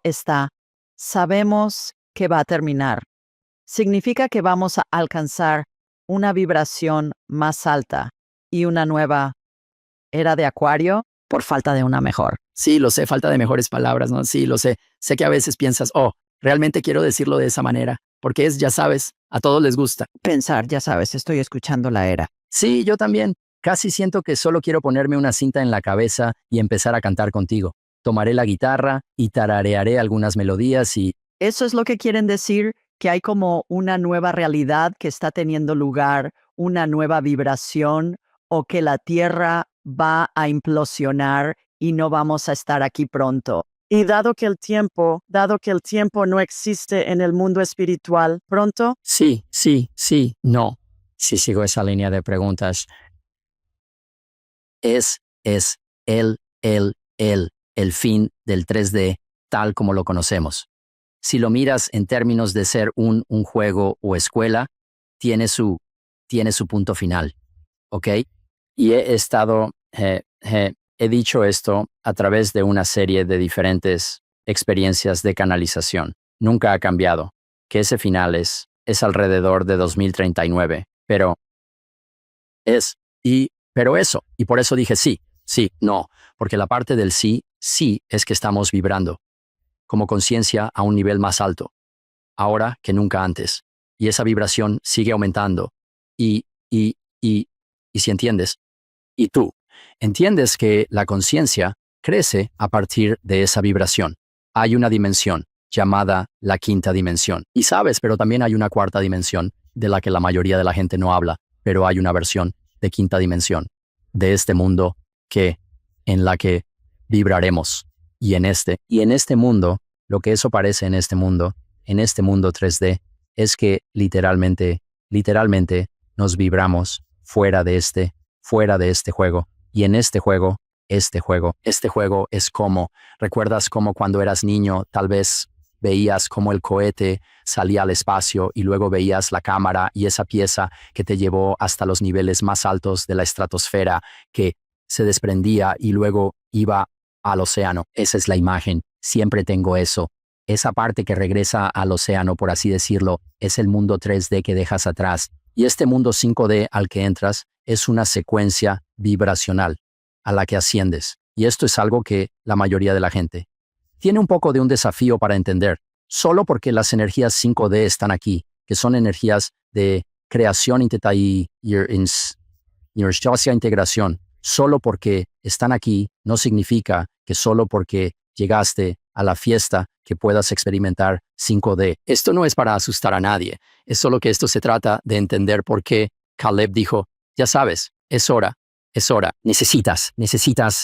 sabemos que va a terminar. Significa que vamos a alcanzar una vibración más alta y una nueva era de Acuario, por falta de una mejor. Sí, lo sé, falta de mejores palabras, ¿no? Sí, lo sé. Sé que a veces piensas, realmente quiero decirlo de esa manera, porque ya sabes, a todos les gusta. Pensar, ya sabes, estoy escuchando la era. Sí, yo también. Casi siento que solo quiero ponerme una cinta en la cabeza y empezar a cantar contigo. Tomaré la guitarra y tararearé algunas melodías y... ¿Eso es lo que quieren decir? ¿Que hay como una nueva realidad que está teniendo lugar, una nueva vibración, o que la Tierra va a implosionar y no vamos a estar aquí pronto? Y dado que el tiempo no existe en el mundo espiritual, ¿pronto? Sí, no. Si sigo esa línea de preguntas. Es el fin del 3D tal como lo conocemos. Si lo miras en términos de ser un juego o escuela, tiene su punto final, ¿ok? Y he dicho esto a través de una serie de diferentes experiencias de canalización. Nunca ha cambiado, que ese final es alrededor de 2039, pero y por eso dije sí, no, porque la parte del sí es que estamos vibrando como conciencia a un nivel más alto, ahora que nunca antes. Y esa vibración sigue aumentando. Y si entiendes, y tú, entiendes que la conciencia crece a partir de esa vibración. Hay una dimensión llamada la quinta dimensión. Y sabes, pero también hay una cuarta dimensión de la que la mayoría de la gente no habla, pero hay una versión de quinta dimensión de este mundo en la que vibraremos. Y en este mundo, lo que eso parece en este mundo 3D, es que literalmente nos vibramos fuera de este juego. Y en este juego es como, ¿recuerdas cómo cuando eras niño tal vez veías cómo el cohete salía al espacio y luego veías la cámara y esa pieza que te llevó hasta los niveles más altos de la estratosfera que se desprendía y luego iba al océano? Esa es la imagen. Siempre tengo eso. Esa parte que regresa al océano, por así decirlo, es el mundo 3D que dejas atrás. Y este mundo 5D al que entras es una secuencia vibracional a la que asciendes. Y esto es algo que la mayoría de la gente tiene un poco de un desafío para entender, solo porque las energías 5D están aquí, que son energías de creación y integración. Solo porque están aquí no significa que solo porque llegaste a la fiesta que puedas experimentar 5D. Esto no es para asustar a nadie, es solo que esto se trata de entender por qué Caleb dijo, ya sabes, es hora. Necesitas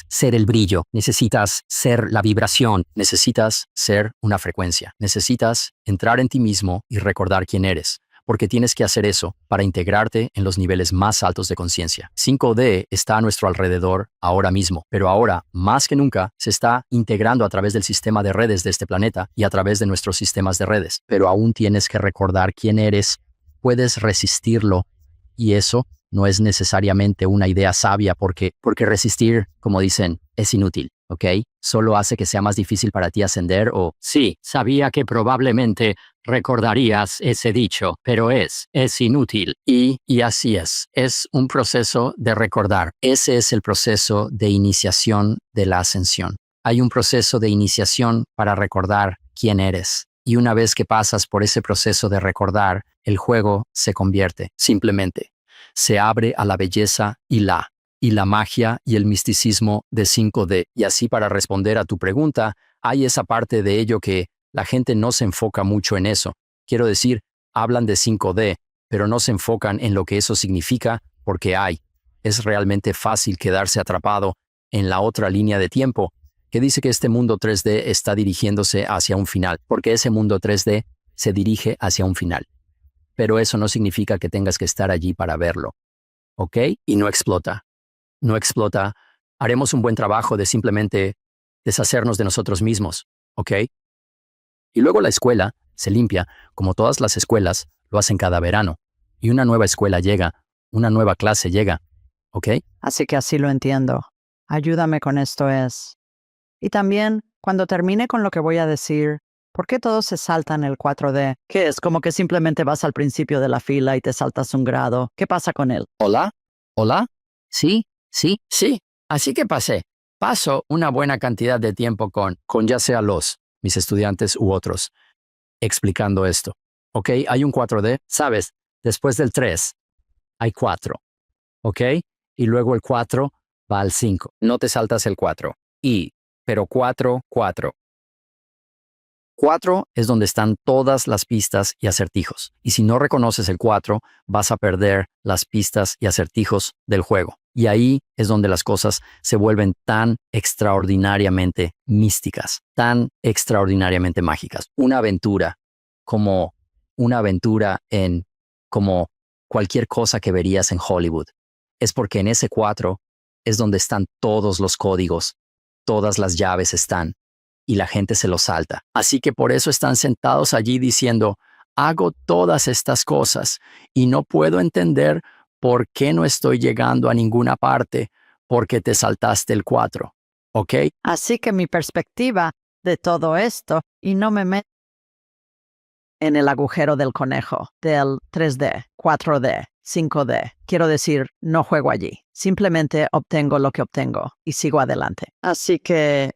ser el brillo, necesitas ser la vibración, necesitas ser una frecuencia, necesitas entrar en ti mismo y recordar quién eres, porque tienes que hacer eso para integrarte en los niveles más altos de conciencia. 5D está a nuestro alrededor ahora mismo, pero ahora, más que nunca, se está integrando a través del sistema de redes de este planeta y a través de nuestros sistemas de redes. Pero aún tienes que recordar quién eres, puedes resistirlo, y eso no es necesariamente una idea sabia porque resistir, como dicen, es inútil, ¿ok? Solo hace que sea más difícil para ti ascender o... Sí, sabía que probablemente recordarías ese dicho, pero es inútil. Y así es un proceso de recordar. Ese es el proceso de iniciación de la ascensión. Hay un proceso de iniciación para recordar quién eres. Y una vez que pasas por ese proceso de recordar, el juego se convierte, simplemente. Se abre a la belleza y la magia y el misticismo de 5D. Y así, para responder a tu pregunta, hay esa parte de ello que la gente no se enfoca mucho en eso. Quiero decir, hablan de 5D, pero no se enfocan en lo que eso significa porque es realmente fácil quedarse atrapado en la otra línea de tiempo que dice que este mundo 3D está dirigiéndose hacia un final, porque ese mundo 3D se dirige hacia un final. pero eso no significa que tengas que estar allí para verlo. ¿Ok? Y no explota. No explota. Haremos un buen trabajo de simplemente deshacernos de nosotros mismos. ¿Ok? Y luego la escuela se limpia, como todas las escuelas lo hacen cada verano. Y una nueva escuela llega, una nueva clase llega. ¿Ok? Así que así lo entiendo. Ayúdame con esto es. Y también, cuando termine con lo que voy a decir, ¿por qué todos se saltan el 4D? ¿Qué es? Como que simplemente vas al principio de la fila y te saltas un grado. ¿Qué pasa con él? ¿Hola? ¿Hola? Sí, sí, sí. Así que paso una buena cantidad de tiempo con ya sea mis estudiantes u otros, explicando esto. ¿Ok? Hay un 4D, ¿sabes? Después del 3, hay 4. ¿Ok? Y luego el 4 va al 5. No te saltas el 4. Pero 4, 4. 4 es donde están todas las pistas y acertijos. Y si no reconoces el 4, vas a perder las pistas y acertijos del juego. Y ahí es donde las cosas se vuelven tan extraordinariamente místicas, tan extraordinariamente mágicas. Una aventura, como una aventura como cualquier cosa que verías en Hollywood. Es porque en ese 4 es donde están todos los códigos, todas las llaves están. Y la gente se lo salta. Así que por eso están sentados allí diciendo, hago todas estas cosas y no puedo entender por qué no estoy llegando a ninguna parte porque te saltaste el 4. ¿Ok? Así que mi perspectiva de todo esto, y no me meto en el agujero del conejo, del 3D, 4D, 5D. Quiero decir, no juego allí. Simplemente obtengo lo que obtengo y sigo adelante. Así que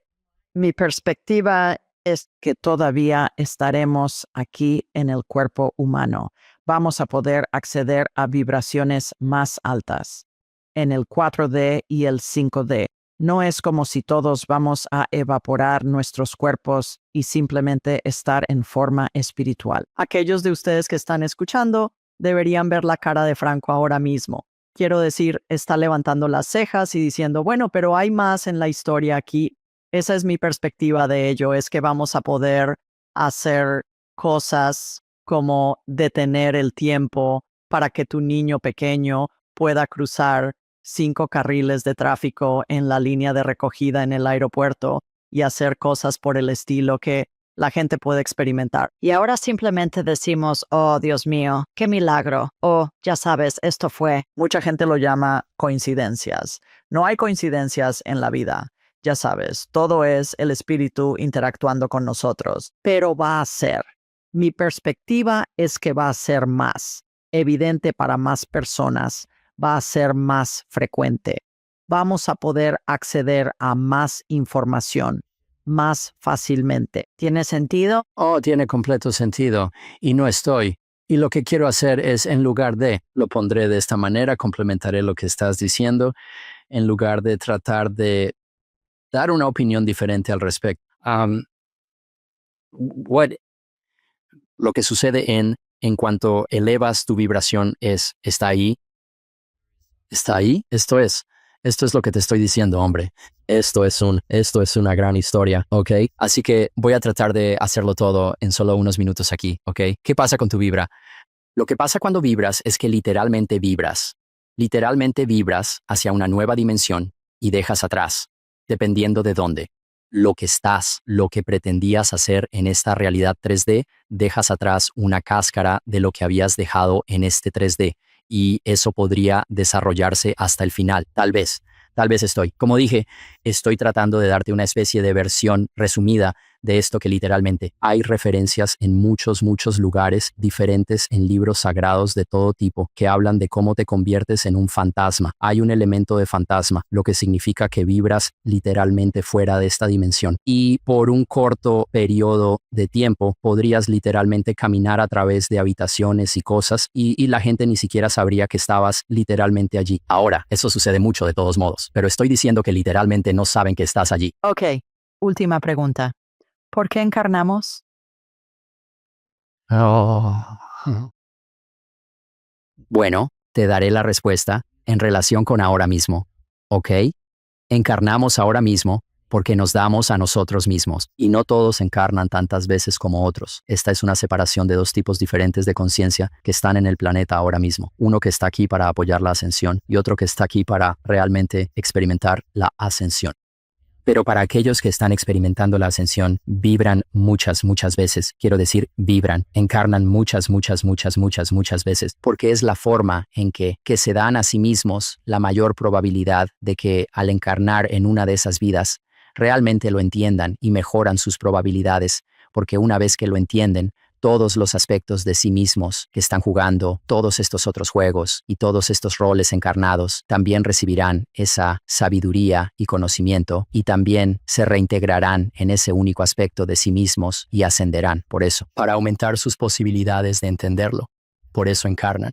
mi perspectiva es que todavía estaremos aquí en el cuerpo humano. Vamos a poder acceder a vibraciones más altas en el 4D y el 5D. No es como si todos vamos a evaporar nuestros cuerpos y simplemente estar en forma espiritual. Aquellos de ustedes que están escuchando deberían ver la cara de Franco ahora mismo. Quiero decir, está levantando las cejas y diciendo, bueno, pero hay más en la historia aquí. Esa es mi perspectiva de ello, es que vamos a poder hacer cosas como detener el tiempo para que tu niño pequeño pueda cruzar 5 carriles de tráfico en la línea de recogida en el aeropuerto y hacer cosas por el estilo que la gente puede experimentar. Y ahora simplemente decimos, oh Dios mío, qué milagro, oh ya sabes, esto fue. Mucha gente lo llama coincidencias. No hay coincidencias en la vida. Ya sabes, todo es el espíritu interactuando con nosotros, pero va a ser. Mi perspectiva es que va a ser más evidente para más personas, va a ser más frecuente. Vamos a poder acceder a más información más fácilmente. ¿Tiene sentido? Oh, tiene completo sentido. Y no estoy. Y lo que quiero hacer es, en lugar de, lo pondré de esta manera, complementaré lo que estás diciendo, en lugar de tratar de dar una opinión diferente al respecto. Lo que sucede en cuanto elevas tu vibración está ahí. ¿Está ahí? Esto es lo que te estoy diciendo, hombre. Esto es una gran historia, ¿ok? Así que voy a tratar de hacerlo todo en solo unos minutos aquí, ¿ok? ¿Qué pasa con tu vibra? Lo que pasa cuando vibras es que literalmente vibras. Literalmente vibras hacia una nueva dimensión y dejas atrás, dependiendo de dónde. Lo que pretendías hacer en esta realidad 3D, dejas atrás una cáscara de lo que habías dejado en este 3D. Y eso podría desarrollarse hasta el final, tal vez como dije, estoy tratando de darte una especie de versión resumida de esto que literalmente hay referencias en muchos lugares diferentes en libros sagrados de todo tipo que hablan de cómo te conviertes en un fantasma. Hay un elemento de fantasma, lo que significa que vibras literalmente fuera de esta dimensión. Y por un corto periodo de tiempo podrías literalmente caminar a través de habitaciones y cosas y la gente ni siquiera sabría que estabas literalmente allí. Ahora, eso sucede mucho de todos modos, pero estoy diciendo que literalmente no saben que estás allí. Ok, última pregunta. ¿Por qué encarnamos? Bueno, te daré la respuesta en relación con ahora mismo. ¿Ok? Encarnamos ahora mismo porque nos damos a nosotros mismos, y no todos encarnan tantas veces como otros. Esta es una separación de dos tipos diferentes de conciencia que están en el planeta ahora mismo. Uno que está aquí para apoyar la ascensión y otro que está aquí para realmente experimentar la ascensión. Pero para aquellos que están experimentando la ascensión, vibran muchas veces. Quiero decir, vibran, encarnan muchas veces, porque es la forma en que se dan a sí mismos la mayor probabilidad de que al encarnar en una de esas vidas, realmente lo entiendan y mejoran sus probabilidades, porque una vez que lo entienden, todos los aspectos de sí mismos que están jugando, todos estos otros juegos y todos estos roles encarnados, también recibirán esa sabiduría y conocimiento y también se reintegrarán en ese único aspecto de sí mismos y ascenderán por eso, para aumentar sus posibilidades de entenderlo. Por eso encarnan.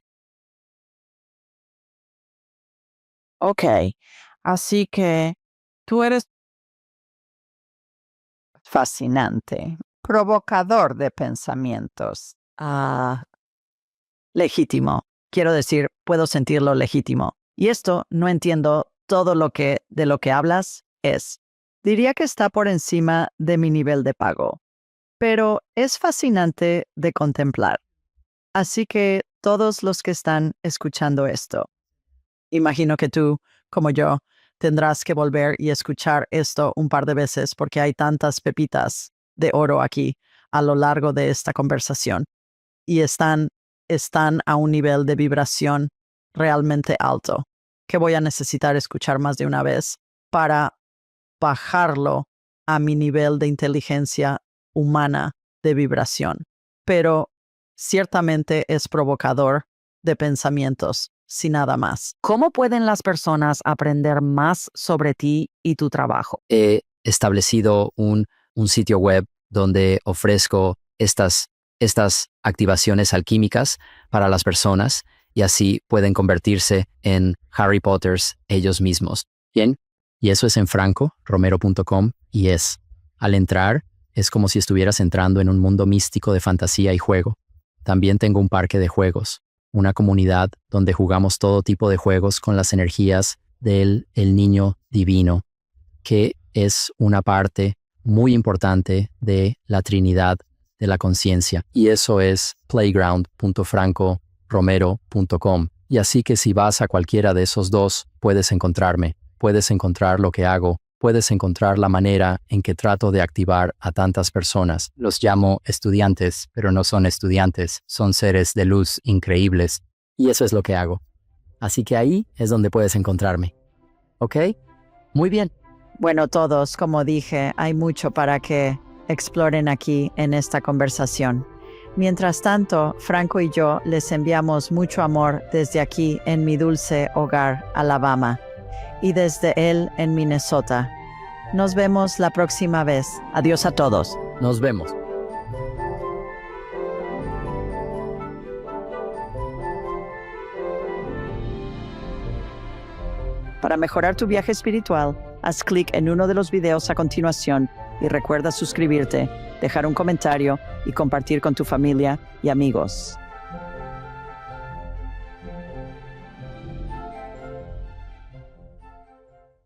Ok, así que tú eres fascinante, provocador de pensamientos. Legítimo. Quiero decir, puedo sentirlo legítimo. Y esto, no entiendo todo de lo que hablas, diría que está por encima de mi nivel de pago. Pero es fascinante de contemplar. Así que todos los que están escuchando esto, imagino que tú, como yo, tendrás que volver y escuchar esto un par de veces porque hay tantas pepitas de oro aquí a lo largo de esta conversación y están a un nivel de vibración realmente alto que voy a necesitar escuchar más de una vez para bajarlo a mi nivel de inteligencia humana de vibración. Pero ciertamente es provocador de pensamientos, sin nada más. ¿Cómo pueden las personas aprender más sobre ti y tu trabajo? He establecido un sitio web donde ofrezco estas activaciones alquímicas para las personas y así pueden convertirse en Harry Potters ellos mismos. Bien, y eso es en francoromero.com y al entrar, es como si estuvieras entrando en un mundo místico de fantasía y juego. También tengo un parque de juegos, una comunidad donde jugamos todo tipo de juegos con las energías del niño divino, que es una parte muy importante de la Trinidad de la conciencia. Y eso es playground.francoromero.com. Y así que si vas a cualquiera de esos dos, puedes encontrarme, puedes encontrar lo que hago, puedes encontrar la manera en que trato de activar a tantas personas. Los llamo estudiantes, pero no son estudiantes, son seres de luz increíbles. Y eso es lo que hago. Así que ahí es donde puedes encontrarme. ¿Ok? Muy bien. Bueno, todos, como dije, hay mucho para que exploren aquí en esta conversación. Mientras tanto, Franco y yo les enviamos mucho amor desde aquí en mi dulce hogar, Alabama, y desde él en Minnesota. Nos vemos la próxima vez. Adiós a todos. Nos vemos. Para mejorar tu viaje espiritual, haz clic en uno de los videos a continuación y recuerda suscribirte, dejar un comentario y compartir con tu familia y amigos.